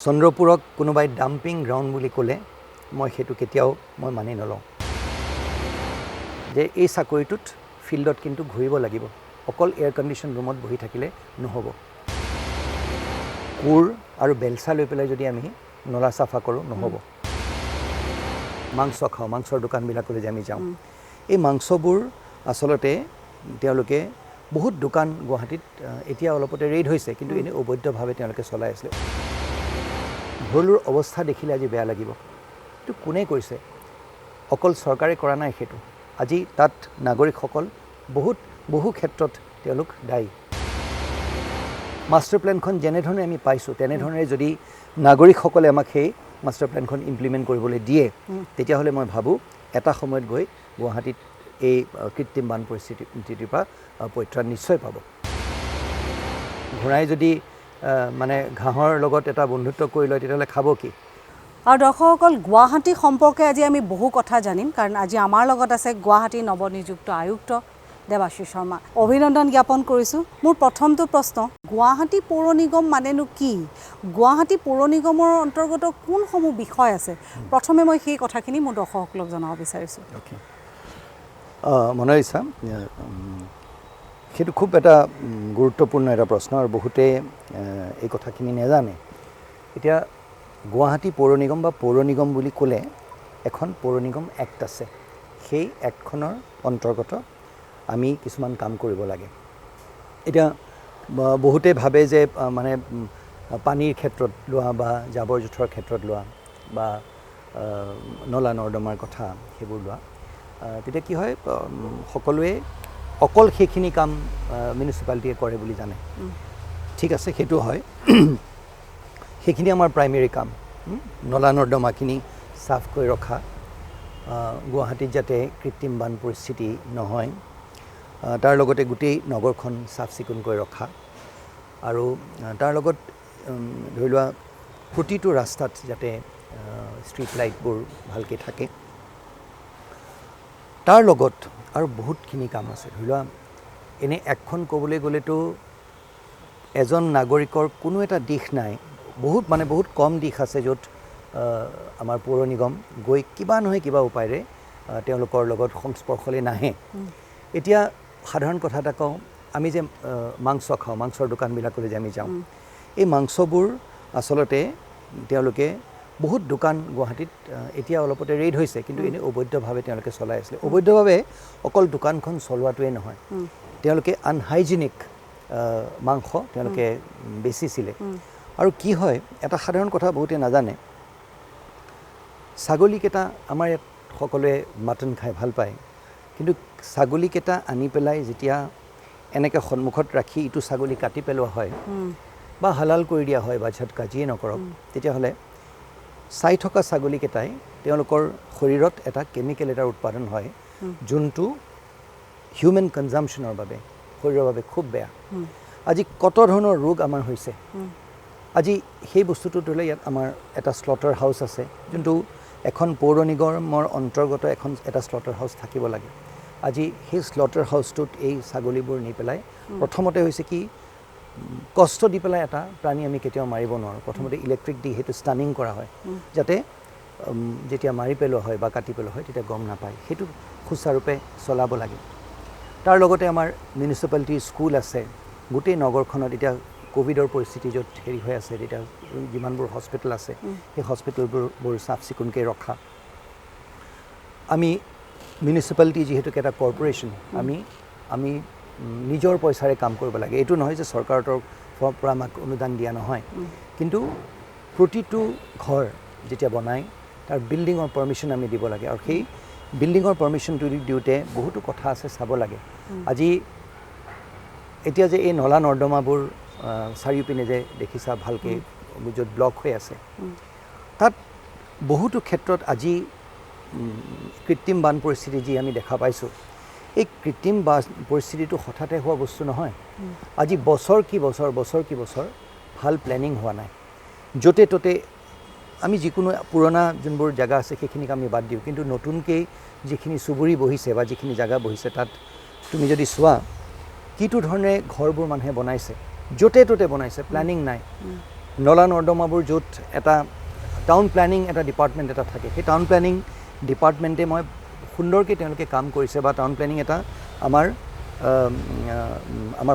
চন্দ্ৰপুৰক কোনোবাই dumping ground বুলি ক'লে মই সেইটো কেতিয়াও মানি নলওঁ যে এই চাকৰিটোত ফিল্ডত কিন্তু ঘূৰিব লাগিব অকল এয়াৰ কণ্ডিশ্যন ৰুমত বহি থাকিলে নহ'ব কোৰ আৰু বেলচা লৈ পেলাই যদি আমি নলা চাফা কৰোঁ নহ'ব মাংস খাওঁ মাংসৰ দোকানবিলাকলৈ যে আমি যাওঁ এই মাংসবোৰ আচলতে তেওঁলোকে বহুত দোকান গুৱাহাটীত এতিয়া অলপতে ৰেইড হৈছে কিন্তু এনে অবৈধভাৱে তেওঁলোকে চলাই আছিল ভৰলুৰ অৱস্থা দেখিলে আজি বেয়া লাগিব তো কোনে কৈছে অকল চৰকাৰে কৰা নাই সেইটো আজি তাত নাগৰিকসকল বহু ক্ষেত্ৰত তেওঁলোক দায়ী মাষ্টাৰ প্লেনখন যেনেধৰণে আমি পাইছোঁ তেনেধৰণে যদি নাগৰিকসকলে আমাক সেই মাষ্টাৰ প্লেনখন ইমপ্লিমেণ্ট কৰিবলৈ দিয়ে তেতিয়াহ'লে মই ভাবোঁ এটা সময়ত গৈ গুৱাহাটীত এই কৃত্ৰিম বান পৰিস্থিতিৰ পৰা পৰিত্ৰাণ নিশ্চয় পাব ঘোঁৰাই যদি মানে ঘাঁহৰ লগত এটা বন্ধুত্ব কৰি লয় তেতিয়াহ'লে খাব কি আৰু দৰ্শকসকল গুৱাহাটী সম্পৰ্কে আজি আমি বহু কথা জানিম কাৰণ আজি আমাৰ লগত আছে গুৱাহাটী নৱনিযুক্ত আয়ুক্ত দেৱাশীষ শৰ্মা অভিনন্দন জ্ঞাপন কৰিছোঁ মোৰ প্ৰথমটো প্ৰশ্ন গুৱাহাটী পৌৰ নিগম মানেনো কি গুৱাহাটী পৌৰ নিগমৰ অন্তৰ্গত কোনসমূহ বিষয় আছে প্ৰথমে মই সেই কথাখিনি মোৰ দৰ্শকসকলক জনাব বিচাৰিছোঁ মনৰ ইচ্ছা সেইটো খুব এটা গুৰুত্বপূৰ্ণ এটা প্ৰশ্ন আৰু বহুতে এই কথাখিনি নাজানে এতিয়া গুৱাহাটী পৌৰ নিগম বা পৌৰ নিগম বুলি ক'লে এখন পৌৰ নিগম এক্ট আছে সেই এক্টখনৰ অন্তৰ্গত আমি কিছুমান কাম কৰিব লাগে এতিয়া বহুতে ভাবে যে মানে পানীৰ ক্ষেত্ৰত লোৱা বা জাবৰ জোঁথৰ ক্ষেত্ৰত লোৱা বা নলা নৰ্দমাৰ কথা সেইবোৰ লোৱা তেতিয়া কি হয় সকলোৱে অকল সেইখিনি কাম মিউনিচিপালিটিয়ে কৰে বুলি জানে ঠিক আছে সেইটো হয় সেইখিনি আমাৰ প্ৰাইমেৰী কাম নলা নৰ্দমাখিনি চাফ কৰি ৰখা গুৱাহাটীত যাতে কৃত্ৰিম বান পৰিস্থিতি নহয় তাৰ লগতে গোটেই নগৰখন চাফ চিকুণ কৰি ৰখা আৰু তাৰ লগত ধৰি লোৱা প্ৰতিটো ৰাস্তাত যাতে ষ্ট্ৰীট লাইটবোৰ ভালকৈ থাকে তাৰ লগত আৰু বহুতখিনি কাম আছে ধৰি লোৱা এনে এখন ক'বলৈ গ'লেতো এজন নাগৰিকৰ কোনো এটা দিশ নাই বহুত কম দিশ আছে য'ত আমাৰ পৌৰ নিগম গৈ কিবা নহয় কিবা উপায়েৰে তেওঁলোকৰ লগত সংস্পৰ্শলৈ নাহে এতিয়া সাধাৰণ কথা এটা কওঁ আমি যে মাংস খাওঁ মাংসৰ দোকানবিলাকলৈ যে আমি যাওঁ এই মাংসবোৰ আচলতে তেওঁলোকে বহুত দোকান গুৱাহাটীত এতিয়া অলপতে ৰেইড হৈছে কিন্তু এনে অবৈধভাৱে তেওঁলোকে চলাই আছিলে অবৈধভাৱে অকল দোকানখন চলোৱাটোৱে নহয় তেওঁলোকে আনহাইজিনিক মাংস তেওঁলোকে বেচিছিলে আৰু কি হয় এটা সাধাৰণ কথা বহুতে নাজানে ছাগলীকেইটা আমাৰ ইয়াত সকলোৱে মাটন খাই ভাল পায় কিন্তু ছাগলীকেইটা আনি পেলাই যেতিয়া এনেকৈ সন্মুখত ৰাখি ইটো ছাগলী কাটি পেলোৱা হয় বা হালাল কৰি দিয়া হয় বা ঝটকা যিয়ে নকৰক তেতিয়াহ'লে চাই থকা ছাগলীকেইটাই তেওঁলোকৰ শৰীৰত এটা কেমিকেল এটাৰ উৎপাদন হয় যোনটো হিউমেন কনজাম্পশ্যনৰ বাবে শৰীৰৰ বাবে খুব বেয়া আজি কত ধৰণৰ ৰোগ আমাৰ হৈছে আজি সেই বস্তুটো ধৰিলে ইয়াত আমাৰ এটা স্লটাৰ হাউচ আছে যোনটো এখন পৌৰ নিগমৰ অন্তৰ্গত এটা স্লটাৰ হাউচ থাকিব লাগে আজি সেই স্লটাৰ হাউচটোত এই ছাগলীবোৰ নি পেলাই প্ৰথমতে হৈছে কি কষ্ট দি পেলাই এটা প্ৰাণী আমি কেতিয়াও মাৰিব নোৱাৰোঁ প্ৰথমতে ইলেক্ট্ৰিক দি সেইটো ষ্টানিং কৰা হয় যাতে যেতিয়া মাৰি পেলোৱা হয় বা কাটি পেলোৱা হয় তেতিয়া গম নাপায় সেইটো সুচাৰুৰূপে চলাব লাগে তাৰ লগতে আমাৰ মিউনিচিপালিটিৰ স্কুল আছে গোটেই নগৰখনত এতিয়া কোভিডৰ পৰিস্থিতি য'ত হেৰি হৈ আছে তেতিয়া যিমানবোৰ হস্পিটেল আছে সেই হস্পিটেলবোৰ চাফ চিকুণকৈ ৰখা আমি মিউনিচিপালিটি যিহেতুকে এটা কৰ্পৰেশ্যন আমি নিজৰ পইচাৰে কাম কৰিব লাগে এইটো নহয় যে চৰকাৰৰ পৰা আমাক অনুদান দিয়া নহয় কিন্তু প্ৰতিটো ঘৰ যেতিয়া বনায় তাৰ বিল্ডিঙৰ পাৰ্মিশ্যন আমি দিব লাগে আৰু সেই বিল্ডিঙৰ পাৰ্মিশ্যনটো দিওঁতে বহুতো কথা আছে চাব লাগে আজি এতিয়া যে এই নলা নৰ্দমাবোৰ চাৰিওপিনে যে দেখিছা ভালকৈ য'ত ব্লক হৈ আছে তাত বহুতো ক্ষেত্ৰত আজি কৃত্ৰিম বান পৰিস্থিতি যি আমি দেখা পাইছোঁ এই কৃত্ৰিম বান পৰিস্থিতিটো হঠাতে হোৱা বস্তু নহয় আজি বছৰ কি বছৰ ভাল প্লেনিং হোৱা নাই য'তে ত'তে আমি যিকোনো পুৰণা যোনবোৰ জেগা আছে সেইখিনিক আমি বাদ দিওঁ কিন্তু নতুনকৈ যিখিনি চুবুৰী বহিছে বা যিখিনি জেগা বহিছে তাত তুমি যদি চোৱা কিটো ধৰণে ঘৰবোৰ মানুহে বনাইছে য'তে ত'তে বনাইছে প্লেনিং নাই নলা নৰ্দমাবোৰ য'ত এটা টাউন প্লেনিং এটা ডিপাৰ্টমেণ্ট এটা থাকে, সেই টাউন প্লেনিং ডিপাৰ্টমেণ্টে মই সুন্দৰকৈ তেওঁলোকে কাম কৰিছে বা টাউন প্লেনিং এটা আমাৰ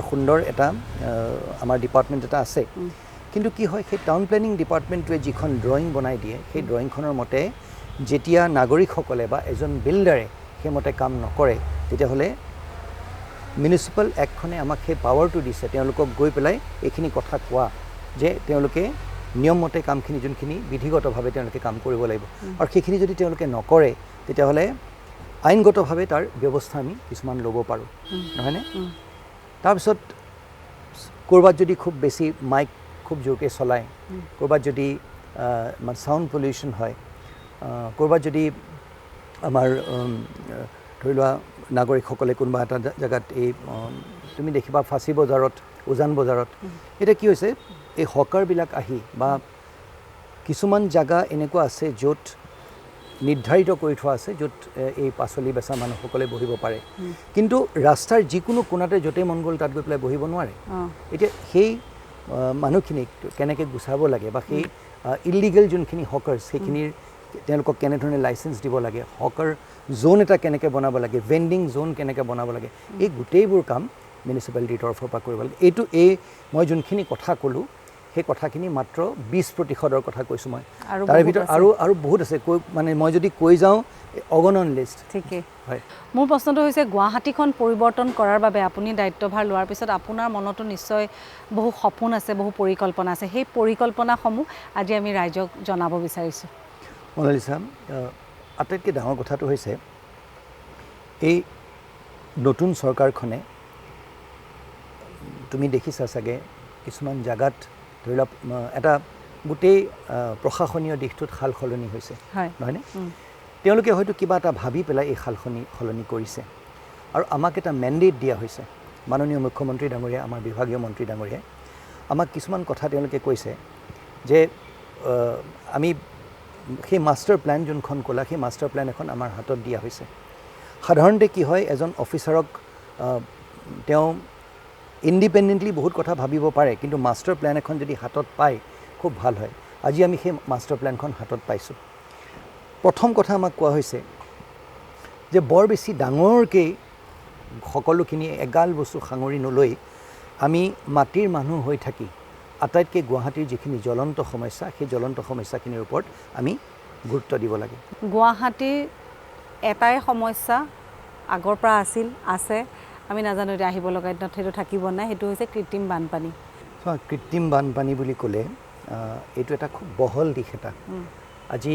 সুন্দৰ এটা আমাৰ ডিপাৰ্টমেণ্ট এটা আছে। কিন্তু কি হয়, সেই টাউন প্লেনিং ডিপাৰ্টমেণ্টটোৱে যিখন ড্ৰয়িং বনাই দিয়ে, সেই ড্ৰয়িংখনৰ মতে যেতিয়া নাগৰিকসকলে বা এজন বিল্ডাৰে সেইমতে কাম নকৰে, তেতিয়াহ'লে মিউনিচিপেল এক্টখনে আমাক সেই পাৱাৰটো দিছে তেওঁলোকক গৈ পেলাই এইখিনি কথা কোৱা যে তেওঁলোকে নিয়মমতে কামখিনি যোনখিনি বিধিগতভাৱে তেওঁলোকে কাম কৰিব লাগিব, আৰু সেইখিনি যদি তেওঁলোকে নকৰে তেতিয়াহ'লে আইনগতভাৱে তাৰ ব্যৱস্থা আমি কিছুমান ল'ব পাৰোঁ, নহয়নে? তাৰপিছত ক'ৰবাত যদি খুব বেছি মাইক খুব জোৰকৈ চলায়, ক'ৰবাত যদি চাউণ্ড পলিউশ্যন হয়, ক'ৰবাত যদি আমাৰ ধৰি লোৱা নাগৰিকসকলে কোনোবা এটা জেগাত এই তুমি দেখিবা ফাঁচী বজাৰত, উজান বজাৰত এতিয়া কি হৈছে, এই হকাৰবিলাক আহি বা কিছুমান জেগা এনেকুৱা আছে য'ত নিৰ্ধাৰিত কৰি থোৱা আছে য'ত এই পাচলি বেচা মানুহসকলে বহিব পাৰে, কিন্তু ৰাস্তাৰ যিকোনো কোণাতে য'তেই মন গ'ল তাত গৈ পেলাই বহিব নোৱাৰে। এতিয়া সেই মানুহখিনিক কেনেকৈ গুচাব লাগে বা সেই ইলিগেল যোনখিনি হকাৰ্ছ সেইখিনিৰ তেওঁলোকক কেনেধৰণে লাইচেঞ্চ দিব লাগে, হকাৰ জ'ন এটা কেনেকৈ বনাব লাগে, ভেণ্ডিং জ'ন কেনেকৈ বনাব লাগে, এই গোটেইবোৰ কাম মিউনিচিপালিটিৰ তৰফৰ পৰা কৰিব লাগে। মই যোনখিনি কথা ক'লোঁ সেই কথাখিনি মাত্ৰ 20% কথা কৈছোঁ মই, তাৰে ভিতৰত আৰু বহুত আছে, মানে মই যদি কৈ যাওঁ অগণন লিষ্ট। ঠিকেই হয়। মোৰ প্ৰশ্নটো হৈছে গুৱাহাটীখন পৰিৱৰ্তন কৰাৰ বাবে আপুনি দায়িত্বভাৰ লোৱাৰ পিছত আপোনাৰ মনতো নিশ্চয় বহু সপোন আছে, বহু পৰিকল্পনা আছে, সেই পৰিকল্পনাসমূহ আজি আমি ৰাইজক জনাব বিচাৰিছোঁ। মনালিছা, আটাইতকৈ ডাঙৰ কথাটো হৈছে এই নতুন চৰকাৰখনে, তুমি দেখিছা চাগে কিছুমান জাগাত ধৰি লওক এটা গোটেই প্ৰশাসনীয় দিশটোত সাল সলনি হৈছে, নহয়নে? তেওঁলোকে হয়তো কিবা এটা ভাবি পেলাই এই সাল সলনি কৰিছে, আৰু আমাক এটা মেণ্ডেট দিয়া হৈছে। মাননীয় মুখ্যমন্ত্ৰী ডাঙৰীয়া, আমাৰ বিভাগীয় মন্ত্ৰী ডাঙৰীয়াই আমাক কিছুমান কথা তেওঁলোকে কৈছে যে আমি সেই মাষ্টাৰ প্লেন যোনখন ক'লা, সেই মাষ্টাৰ প্লেন এখন আমাৰ হাতত দিয়া হৈছে। সাধাৰণতে কি হয়, এজন অফিচাৰক তেওঁ ইণ্ডিপেণ্ডেণ্টলি বহুত কথা ভাবিব পাৰে, কিন্তু মাষ্টাৰ প্লেন এখন যদি হাতত পায় খুব ভাল হয়। আজি আমি সেই মাষ্টাৰ প্লেনখন হাতত পাইছোঁ। প্ৰথম কথা আমাক কোৱা হৈছে যে বৰ বেছি ডাঙৰকৈ সকলোখিনি এগাল বস্তু সাঙুৰি নলৈ আমি মাটিৰ মানুহ হৈ থাকি আটাইতকৈ গুৱাহাটীৰ যিখিনি জ্বলন্ত সমস্যা, সেই জ্বলন্ত সমস্যাখিনিৰ ওপৰত আমি গুৰুত্ব দিব লাগে। গুৱাহাটীৰ এটাই সমস্যা আগৰ পৰা আছে, আমি নাজানো এতিয়া আহিব লগা দিনত সেইটো থাকিব নাই, সেইটো হৈছে কৃত্ৰিম বানপানী। কৃত্ৰিম বানপানী বুলি ক'লে এইটো এটা খুব বহল দিশ এটা। আজি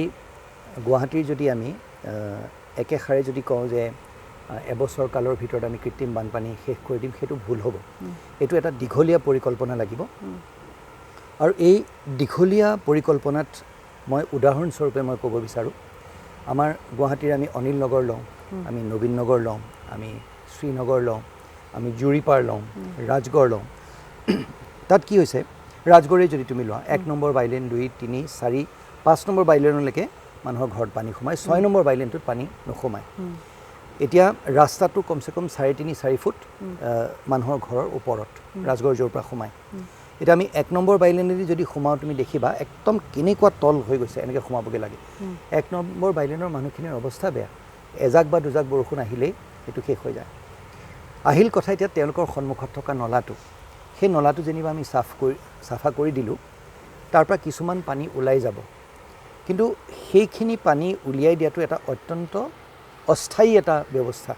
গুৱাহাটীৰ যদি আমি একেষাৰে যদি কওঁ যে এবছৰ কালৰ ভিতৰত আমি কৃত্ৰিম বানপানী শেষ কৰি দিম, সেইটো ভুল হ'ব। এইটো এটা দীঘলীয়া পৰিকল্পনা লাগিব, আৰু এই দীঘলীয়া পৰিকল্পনাত মই উদাহৰণস্বৰূপে মই ক'ব বিচাৰোঁ, আমাৰ গুৱাহাটীৰ আমি অনিল নগৰ লওঁ, আমি নবীন নগৰ লওঁ, আমি শ্ৰীনগৰ লওঁ, আমি জুৰিপাৰ লওঁ, ৰাজগড় লওঁ। তাত কি হৈছে, ৰাজগড়েই যদি তুমি লোৱা, 1 নম্বৰ বাইলেন, 2, 3, 4, 5 নম্বৰ বাইলেনলৈকে মানুহৰ ঘৰত পানী সোমায়, 6 নম্বৰ বাইলেনটোত পানী নোসোমায়। এতিয়া ৰাস্তাটো কমচে কম 3.5-4 ফুট মানুহৰ ঘৰৰ ওপৰত ৰাজগড় য'ৰ পৰা সোমায়। এতিয়া আমি 1 নম্বৰ বাইলেনেদি যদি সোমাওঁ, তুমি দেখিবা একদম কেনেকুৱা তল হৈ গৈছে, এনেকৈ সোমাবগৈ লাগে। 1 নম্বৰ বাইলেনৰ মানুহখিনিৰ অৱস্থা বেয়া, এজাক বা দুজাক বৰষুণ আহিলেই সেইটো শেষ হৈ যায়। আহিল কথা এতিয়া তেওঁলোকৰ সন্মুখত থকা নলাটো, সেই নলাটো যেনিবা আমি চাফা কৰি দিলোঁ, তাৰ পৰা কিছুমান পানী ওলাই যাব, কিন্তু সেইখিনি পানী উলিয়াই দিয়াটো এটা অত্যন্ত অস্থায়ী এটা ব্যৱস্থা।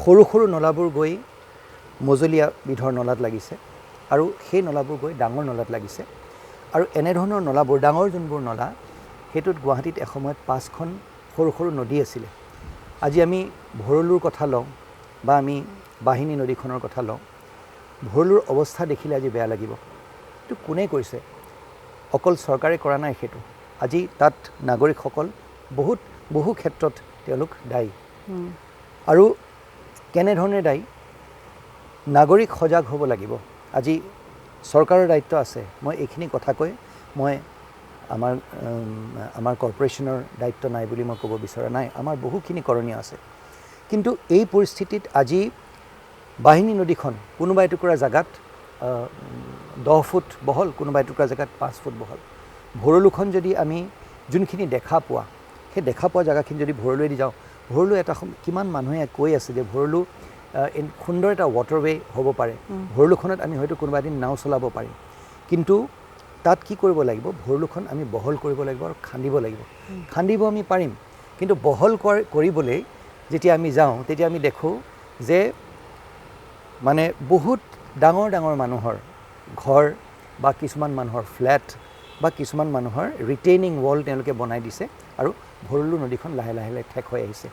সৰু সৰু নলাবোৰ গৈ মজলীয়া বিধৰ নলাত লাগিছে, আৰু সেই নলাবোৰ গৈ ডাঙৰ নলাত লাগিছে, আৰু এনেধৰণৰ নলাবোৰ, ডাঙৰ যোনবোৰ নলা, সেইটোত গুৱাহাটীত এসময়ত 5খন সৰু সৰু নদী আছিলে। আজি আমি ভৰলুৰ কথা লওঁ বা আমি বাহিনী নদীখনৰ কথা লওঁ, ভৰলুৰ অৱস্থা দেখিলে আজি বেয়া লাগিব। এইটো কোনে কৰিছে? অকল চৰকাৰে কৰা নাই সেইটো, আজি তাত নাগৰিকসকল বহু ক্ষেত্ৰত তেওঁলোক দায়ী। আৰু কেনেধৰণে দায়ী? নাগৰিক সজাগ হ'ব লাগিব। আজি চৰকাৰৰ দায়িত্ব আছে, মই এইখিনি কথা কৈ মই আমাৰ কৰ্পৰেশ্যনৰ দায়িত্ব নাই বুলি মই ক'ব বিচৰা নাই, আমাৰ বহুখিনি কৰণীয় আছে। কিন্তু এই পৰিস্থিতিত আজি বাহিনী নদীখন কোনোবা এটুকুৰা জেগাত 10 ফুট বহল, কোনোবা এটুকুৰা জেগাত 5 ফুট বহল। ভৰলুখন যদি আমি যোনখিনি দেখা পোৱা, সেই দেখা পোৱা জেগাখিনি যদি ভৰলুৱেদি যাওঁ, ভৰলু এটা কিমান মানুহে কৈ আছে যে ভৰলু সুন্দৰ এটা ৱাটাৰৱে হ'ব পাৰে, ভৰলুখনত আমি হয়তো কোনোবা এদিন নাও চলাব পাৰিম। কিন্তু তাত কি কৰিব লাগিব, ভৰলুখন আমি বহল কৰিব লাগিব আৰু খান্দিব লাগিব। খান্দিব আমি পাৰিম, কিন্তু বহল কৰিবলৈ যেতিয়া আমি যাওঁ তেতিয়া আমি দেখোঁ যে মানে বহুত ডাঙৰ ডাঙৰ মানুহৰ ঘৰ বা কিছুমান মানুহৰ ফ্লেট বা কিছুমান মানুহৰ ৰিটেইনিং ৱাল তেওঁলোকে বনাই দিছে আৰু ভৰলু নদীখন লাহে লাহে ঠেক হৈ আহিছে।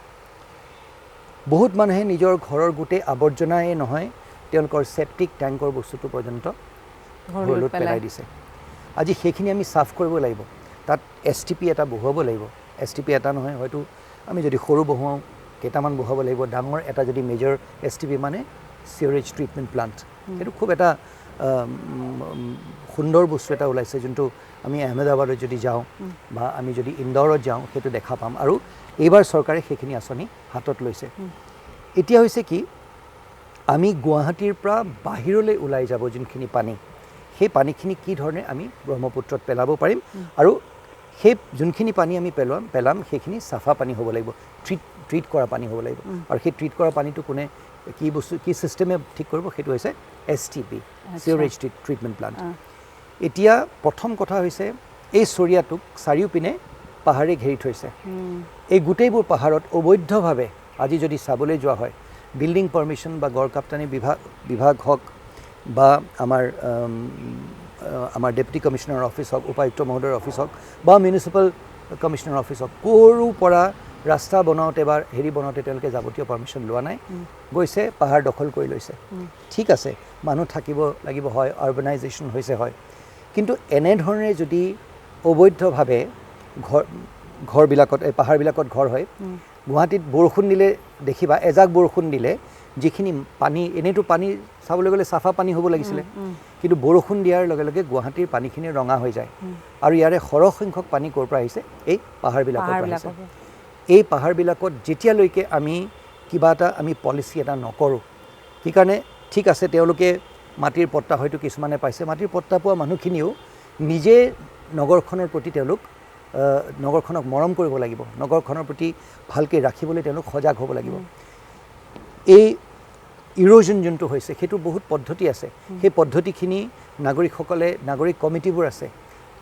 বহুত মানুহে নিজৰ ঘৰৰ গোটেই আৱৰ্জনাই নহয়, তেওঁলোকৰ চেপ্টিক টেংকৰ বস্তুটো পৰ্যন্ত ভৰলুত পেলাই দিছে। আজি সেইখিনি আমি চাফ কৰিব লাগিব, তাত STP এটা বহুৱাব লাগিব। STP এটা নহয়, হয়তো আমি যদি সৰু বহুৱাওঁ কেইটামান বহুৱাব লাগিব। ডাঙৰ এটা যদি মেজৰ STP মানে চিউৰেজ ট্ৰিটমেণ্ট প্লাণ্ট, সেইটো খুব এটা সুন্দৰ বস্তু এটা ওলাইছে, যোনটো আমি আহমেদাবাদত যদি যাওঁ বা আমি যদি ইন্দোৰত যাওঁ সেইটো দেখা পাম। আৰু এইবাৰ চৰকাৰে সেইখিনি আঁচনি হাতত লৈছে। এতিয়া হৈছে কি, আমি গুৱাহাটীৰ পৰা বাহিৰলৈ ওলাই যাব যোনখিনি পানী, সেই পানীখিনি কি ধৰণে আমি ব্ৰহ্মপুত্ৰত পেলাব পাৰিম, আৰু সেই যোনখিনি পানী আমি পেলাম সেইখিনি চাফা পানী হ'ব লাগিব, ট্ৰিট কৰা পানী হ'ব লাগিব। আৰু সেই ট্ৰিট কৰা পানীটো কোনে কি বস্তু কি ছিষ্টেমে ঠিক কৰিব, সেইটো হৈছে STP, চিউৰেজ ট্ৰিটমেণ্ট প্লাণ্ট। এতিয়া প্ৰথম কথা হৈছে এই চৰিয়াটোক চাৰিওপিনে পাহাৰে ঘেৰি থৈছে। এই গোটেইবোৰ পাহাৰত অবৈধভাৱে আজি যদি চাবলৈ যোৱা হয়, বিল্ডিং পাৰ্মিশ্যন বা গড়কাপ্তানি বিভাগ হওক বা আমাৰ ডেপুটি কমিশ্যনাৰ অফিচ হওক, উপায়ুক্ত মহোদয়ৰ অফিচ হওক বা মিউনিচিপেল কমিশ্যনাৰ অফিচ হওক, ক'ৰো পৰা ৰাস্তা বনাওঁতে বা বনাওঁতে তেওঁলোকে যাৱতীয় পাৰ্মিশ্যন লোৱা নাই, গৈছে পাহাৰ দখল কৰি লৈছে। ঠিক আছে, মানুহ থাকিব লাগিব, হয়, আৰ্বানাইজেশ্যন হৈছে, হয়, কিন্তু এনেধৰণে যদি অবৈধভাৱে ঘৰবিলাকত এই পাহাৰবিলাকত ঘৰ হয়, গুৱাহাটীত বৰষুণ দিলে দেখিবা, এজাক বৰষুণ দিলে যিখিনি পানী, এনেইতো পানী চাবলৈ গ'লে চাফা পানী হ'ব লাগিছিলে, কিন্তু বৰষুণ দিয়াৰ লগে লগে গুৱাহাটীৰ পানীখিনি ৰঙা হৈ যায়। আৰু ইয়াৰে সৰহ সংখ্যক পানী ক'ৰ পৰা আহিছে, এই পাহাৰবিলাকৰ পৰা আহিছে। এই পাহাৰবিলাকত যেতিয়ালৈকে আমি কিবা এটা পলিচি এটা নকৰোঁ, সেইকাৰণে ঠিক আছে তেওঁলোকে মাটিৰ পট্টা হয়তো কিছুমানে পাইছে, মাটিৰ পট্টা পোৱা মানুহখিনিও নিজে নগৰখনৰ প্ৰতি তেওঁলোক নগৰখনক মৰম কৰিব লাগিব, নগৰখনৰ প্ৰতি ভালকৈ ৰাখিবলৈ তেওঁলোক সজাগ হ'ব লাগিব। এই ইৰোজন যোনটো হৈছে সেইটো বহুত পদ্ধতি আছে, সেই পদ্ধতিখিনি নাগৰিকসকলে, নাগৰিক কমিটিবোৰ আছে,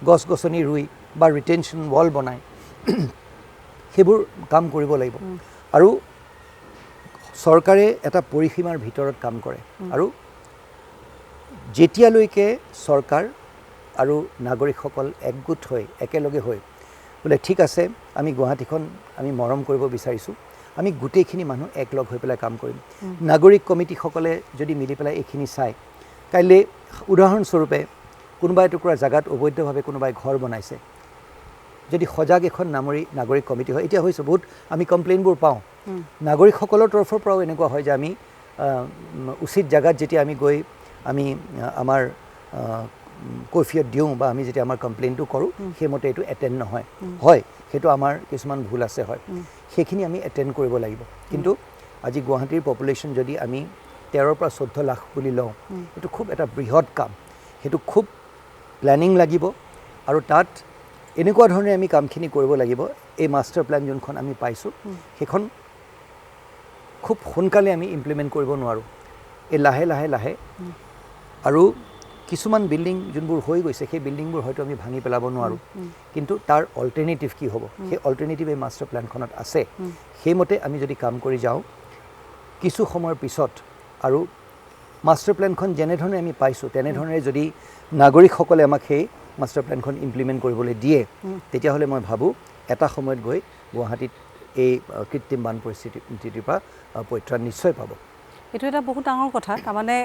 গছ গছনি ৰুই বা ৰিটেনশ্যন ৱাল বনাই সেইবোৰ কাম কৰিব লাগিব। আৰু চৰকাৰে এটা পৰিসীমাৰ ভিতৰত কাম কৰে, আৰু যেতিয়ালৈকে চৰকাৰ আৰু নাগৰিকসকল একগোট হৈ একেলগে হৈ বোলে ঠিক আছে আমি গুৱাহাটীখন আমি মৰম কৰিব বিচাৰিছোঁ, আমি গোটেইখিনি মানুহ একলগ হৈ পেলাই কাম কৰিম। নাগৰিক কমিটিসকলে যদি মিলি পেলাই এইখিনি চায়, কাইলৈ উদাহৰণস্বৰূপে কোনোবা এটুকুৰা জেগাত অবৈধভাৱে কোনোবাই ঘৰ বনাইছে, যদি সজাগ এখন নাগৰিক কমিটি হয়, এতিয়া হৈছে বহুত আমি কমপ্লেইনবোৰ পাওঁ, নাগৰিকসকলৰ তৰফৰ পৰাও এনেকুৱা হয় যে আমি উচিত জেগাত যেতিয়া আমি গৈ আমি আমাৰ কৈফিয়ত দিওঁ বা আমি যেতিয়া আমাৰ কমপ্লেইনটো কৰোঁ, সেইমতে এইটো এটেণ্ড নহয়, হয় সেইটো আমাৰ কিছুমান ভুল আছে, হয় সেইখিনি আমি এটেণ্ড কৰিব লাগিব। কিন্তু আজি গুৱাহাটীৰ পপুলেশ্যন যদি আমি 13 পৰা 14 লাখ বুলি লওঁ, এইটো খুব এটা বৃহৎ কাম, সেইটো খুব প্লেনিং লাগিব। আৰু তাত এনেকুৱা ধৰণে আমি কামখিনি কৰিব লাগিব, এই মাষ্টাৰ প্লেন যোনখন আমি পাইছোঁ সেইখন খুব সোনকালে আমি ইমপ্লিমেণ্ট কৰিব নোৱাৰোঁ, এই লাহে লাহে লাহে। আৰু কিছুমান বিল্ডিং যোনবোৰ হৈ গৈছে সেই বিল্ডিংবোৰ হয়তো আমি ভাঙি পেলাব নোৱাৰোঁ, কিন্তু তাৰ অল্টাৰনেটিভ কি হ'ব, সেই অল্টাৰনেটিভ এই মাষ্টাৰ প্লেনখনত আছে। সেইমতে আমি যদি কাম কৰি যাওঁ কিছু সময়ৰ পিছত, আৰু মাষ্টাৰ প্লেনখন যেনেধৰণে আমি পাইছোঁ তেনেধৰণে যদি নাগৰিকসকলে আমাক সেই মাষ্টাৰ প্লেনখন ইমপ্লিমেণ্ট কৰিবলৈ দিয়ে, তেতিয়াহ'লে মই ভাবোঁ এটা সময়ত গৈ গুৱাহাটীত এই কৃত্ৰিম বান পৰিস্থিতিৰ পৰা পৰিত্ৰাণ নিশ্চয় পাব। এইটো এটা বহুত ডাঙৰ কথা, তাৰমানে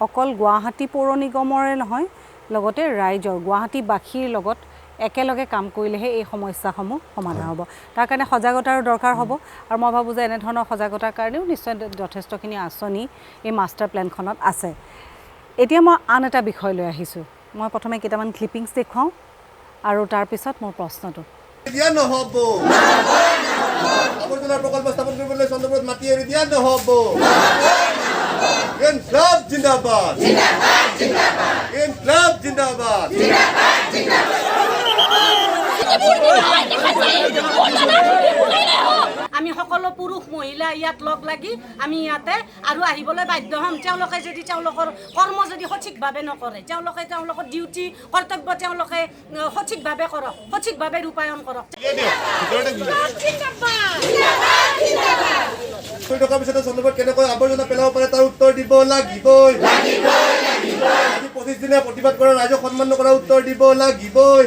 অকল গুৱাহাটী পৌৰ নিগমৰে নহয়, লগতে ৰাইজৰ গুৱাহাটীবাসীৰ লগত একেলগে কাম কৰিলেহে এই সমস্যাসমূহ সমাধান হ'ব। তাৰ কাৰণে সজাগতাৰো দৰকাৰ হ'ব, আৰু মই ভাবোঁ যে এনেধৰণৰ সজাগতাৰ কাৰণেও নিশ্চয় যথেষ্টখিনি আঁচনি এই মাষ্টাৰ প্লেনখনত আছে। এতিয়া মই আন এটা বিষয় লৈ আহিছোঁ, মই প্ৰথমে কেইটামান ক্লিপিংছ দেখুৱাওঁ আৰু তাৰপিছত মোৰ প্ৰশ্নটো। দিয়া নহ'ব, আৱৰ্জনাৰ প্ৰকল্প স্থাপন কৰিবলৈ চন্দ্ৰপুৰত মাটি এৰি দিয়া নহ'ব। জিন্দাবাদ, ইনকলাব জিন্দাবাদ আমি সকলো পুৰুষ মহিলা ইয়াত লগ লাগি আমি ইয়াতে আৰু আহিবলৈ বাধ্য হ'ম তেওঁলোকে যদি তেওঁলোকৰ কৰ্ম যদি সঠিকভাৱে নকৰে তেওঁলোকে তেওঁলোকৰ ডিউটি কৰ্তব্য তেওঁলোকে সঠিকভাৱে কৰক সঠিকভাৱে ৰূপায়ণ কৰক টকাৰ পিছতে চন্দ্ৰপুৰত কেনেকৈ আৱৰ্জনা পেলাব পাৰে তাৰ উত্তৰ দিব লাগিবই আজি 25 দিনীয়া প্ৰতিবাদ কৰা ৰাইজক সন্মান নকৰা উত্তৰ দিব লাগিবই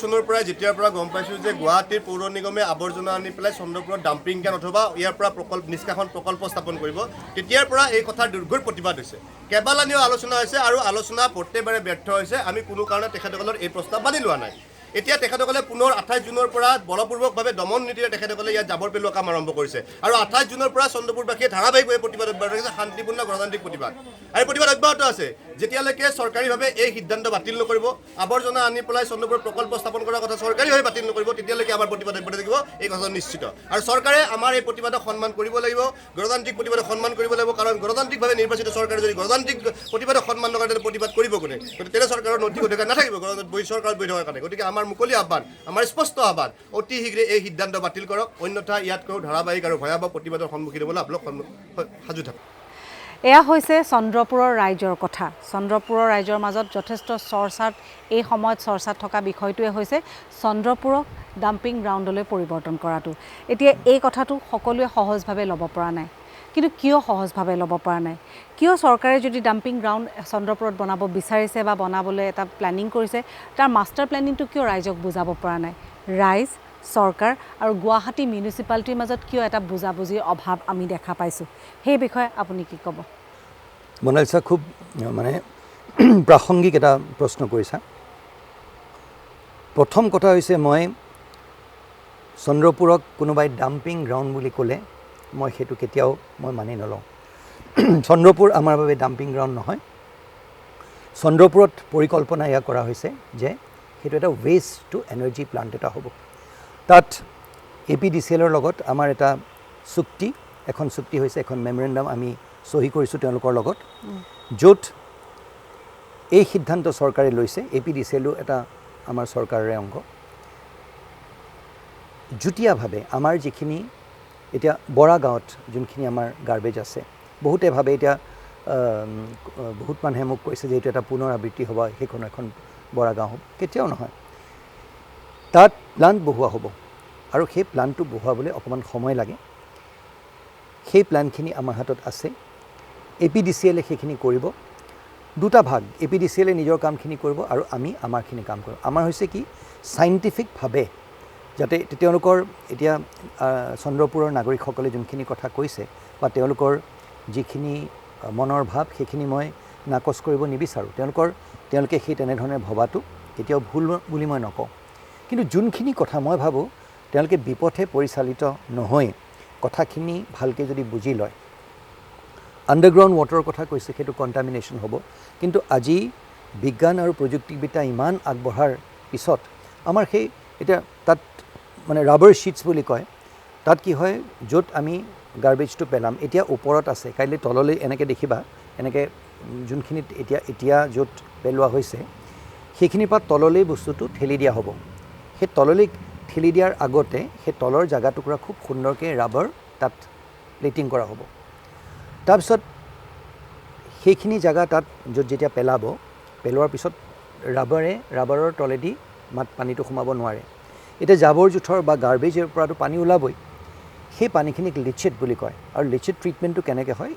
চনৰ পৰা যেতিয়াৰ পৰা গম পাইছোঁ যে গুৱাহাটীৰ পৌৰ নিগমে আৱৰ্জনা আনি পেলাই চন্দ্ৰপুৰত ডাম্পিং কেন অথবা ইয়াৰ পৰা নিষ্কাশন প্ৰকল্প স্থাপন কৰিব তেতিয়াৰ পৰা এই কথাৰ দীৰ্ঘ প্ৰতিবাদ হৈছে কেইবালানিও আলোচনা হৈছে আৰু আলোচনা প্ৰত্যেকবাৰে ব্যৰ্থ হৈছে আমি কোনো কাৰণে তেখেতসকলৰ এই প্ৰস্তাৱ মানি লোৱা নাই এতিয়া তেখেতসকলে পুনৰ 28 জুনৰ পৰা বলপূৰ্বকভাৱে দমন নীতিৰে তেখেতসকলে ইয়াত জাবৰ পেলোৱা কাম আৰম্ভ কৰিছে আৰু 28 জুনৰ পৰা চন্দ্ৰপুৰবাসীয়ে ধাৰাবাহিকভাৱে প্ৰতিবাদ অব্যাহত ৰাখিছে শান্তিপূৰ্ণ গণতান্ত্ৰিক প্ৰতিবাদ আৰু প্ৰতিবাদ অব্যাহত আছে যেতিয়ালৈকে চৰকাৰীভাৱে এই সিদ্ধান্ত বাতিল নকৰিব আৱৰ্জনা আনি পেলাই চন্দ্ৰপুৰত প্ৰকল্প স্থাপন কৰাৰ কথা চৰকাৰীভাৱে বাতিল নকৰিব তেতিয়ালৈকে আমাৰ প্ৰতিবাদ অব্যাহত থাকিব এই কথা নিশ্চিত আৰু চৰকাৰে আমাৰ এই প্ৰতিবাদক সন্মান কৰিব লাগিব গণতান্ত্ৰিক প্ৰতিবাদক সন্মান কৰিব লাগিব কাৰণ গণতান্ত্ৰিকভাৱে নিৰ্বাচিত চৰকাৰে যদি গণতান্ত্ৰিক প্ৰতিবাদক সন্মান নকৰে তেনে প্ৰতিবাদ কৰিব কোনে গতিকে তেনে চৰকাৰৰ নৈতিক অধিকাৰ নাথাকিব চৰকাৰত বহি থকাৰ কাৰণে গতিকে আমাৰ মুকলি আহ্বান আমাৰ স্পষ্ট আহ্বান অতি শীঘ্ৰে এই সিদ্ধান্ত বাতিল কৰক অন্যথা ইয়াতকৈ ধাৰাবাহিক আৰু ভয়াৱহ প্ৰতিবাদৰ সন্মুখীন হ'বলৈ আপোনালোক সাজু থাকক এয়া হৈছে চন্দ্ৰপুৰৰ ৰাইজৰ কথা চন্দ্ৰপুৰৰ ৰাইজৰ মাজত যথেষ্ট চৰ্চাত এই সময়ত চৰ্চাত থকা বিষয়টোৱে হৈছে চন্দ্ৰপুৰক ডাম্পিং গ্ৰাউণ্ডলৈ পৰিৱৰ্তন কৰাটো এতিয়া এই কথাটো সকলোৱে সহজভাৱে ল'ব পৰা নাই কিন্তু কিয় সহজভাৱে ল'ব পৰা নাই কিয় চৰকাৰে যদি ডাম্পিং গ্ৰাউণ্ড চন্দ্ৰপুৰত বনাব বিচাৰিছে বা বনাবলৈ এটা প্লেনিং কৰিছে তাৰ মাষ্টাৰ প্লেনিংটো কিয় ৰাইজক বুজাব পৰা নাই ৰাইজ চৰকাৰ আৰু গুৱাহাটী মিউনিচিপালিটিৰ মাজত কিয় এটা বুজাবুজিৰ অভাৱ আমি দেখা পাইছোঁ সেই বিষয়ে আপুনি কি ক'ব মনালিছা খুব মানে প্ৰাসংগিক এটা প্ৰশ্ন কৰিছা প্ৰথম কথা হৈছে মই চন্দ্ৰপুৰক কোনোবাই ডাম্পিং গ্ৰাউণ্ড বুলি ক'লে মই সেইটো কেতিয়াও মই মানি নলওঁ চন্দ্ৰপুৰ আমাৰ বাবে ডাম্পিং গ্ৰাউণ্ড নহয় চন্দ্ৰপুৰত পৰিকল্পনা এয়া কৰা হৈছে যে সেইটো এটা ৱেষ্ট টু এনাৰ্জি প্লাণ্ট এটা হ'ব তাত APDCLৰ লগত আমাৰ এটা চুক্তি এখন চুক্তি হৈছে এখন মেমৰেণ্ডাম আমি সহি কৰিছোঁ তেওঁলোকৰ লগত য'ত এই সিদ্ধান্ত চৰকাৰে লৈছে APDCLও এটা আমাৰ চৰকাৰৰে অংগ যুটীয়াভাৱে আমাৰ যিখিনি এতিয়া বৰা গাঁৱত যোনখিনি আমাৰ গাৰ্বেজ আছে বহুতে ভাবে এতিয়া বহুত মানুহে মোক কৈছে যে এইটো এটা পুনৰাবৃত্তি হ'ব সেইখন এখন বৰা গাঁও হ'ব কেতিয়াও নহয় তাত প্লাণ্ট বহোৱা হ'ব আৰু সেই প্লাণ্টটো বহোৱাবলৈ অকণমান সময় লাগে সেই প্লানখিনি আমাৰ হাতত আছে APDCLে সেইখিনি কৰিব দুটা ভাগ APDCLে নিজৰ কামখিনি কৰিব আৰু আমি আমাৰখিনি কাম কৰোঁ আমাৰ হৈছে কি সাইণ্টিফিকভাৱে যাতে তেওঁলোকৰ এতিয়া চন্দ্ৰপুৰৰ নাগৰিকসকলে যোনখিনি কথা কৈছে বা তেওঁলোকৰ যিখিনি মনৰ ভাৱ সেইখিনি মই নাকচ কৰিব নিবিচাৰোঁ তেওঁলোকে সেই তেনেধৰণে ভবাটো কেতিয়াও ভুল বুলি মই নকওঁ কিন্তু যোনখিনি কথা মই ভাবোঁ তেওঁলোকে বিপথে পৰিচালিত নহয় কথাখিনি ভালকৈ যদি বুজি লয় আণ্ডাৰগ্ৰাউণ্ড ৱাটাৰৰ কথা কৈছে সেইটো কণ্টামিনেশ্যন হ'ব কিন্তু আজি বিজ্ঞান আৰু প্ৰযুক্তিবিদ্যা ইমান আগবঢ়াৰ পিছত আমাৰ সেই এতিয়া তাত মানে ৰাবাৰ শ্বীটছ বুলি কয় তাত কি হয় য'ত আমি গাৰ্বেজটো পেলাম এতিয়া ওপৰত আছে কাইলৈ তললৈ এনেকৈ দেখিবা এনেকৈ যোনখিনিত এতিয়া য'ত পেলোৱা হৈছে সেইখিনিৰ পৰা তললৈ বস্তুটো ঠেলি দিয়া হ'ব সেই তললৈ ঠেলি দিয়াৰ আগতে সেই তলৰ জাগাটুকুৰা খুব সুন্দৰকৈ ৰাবাৰ তাত প্লেটিং কৰা হ'ব তাৰপিছত সেইখিনি জাগা তাত য'ত যেতিয়া পেলোৱাৰ পিছত ৰাবাৰৰ তলেদি পানীটো সোমাব নোৱাৰে এতিয়া জাবৰ জোঁথৰ বা গাৰ্বেজৰ পৰাটো পানী ওলাবই সেই পানীখিনিক লিচিড বুলি কয় আৰু লিচিড ট্ৰিটমেণ্টটো কেনেকৈ হয়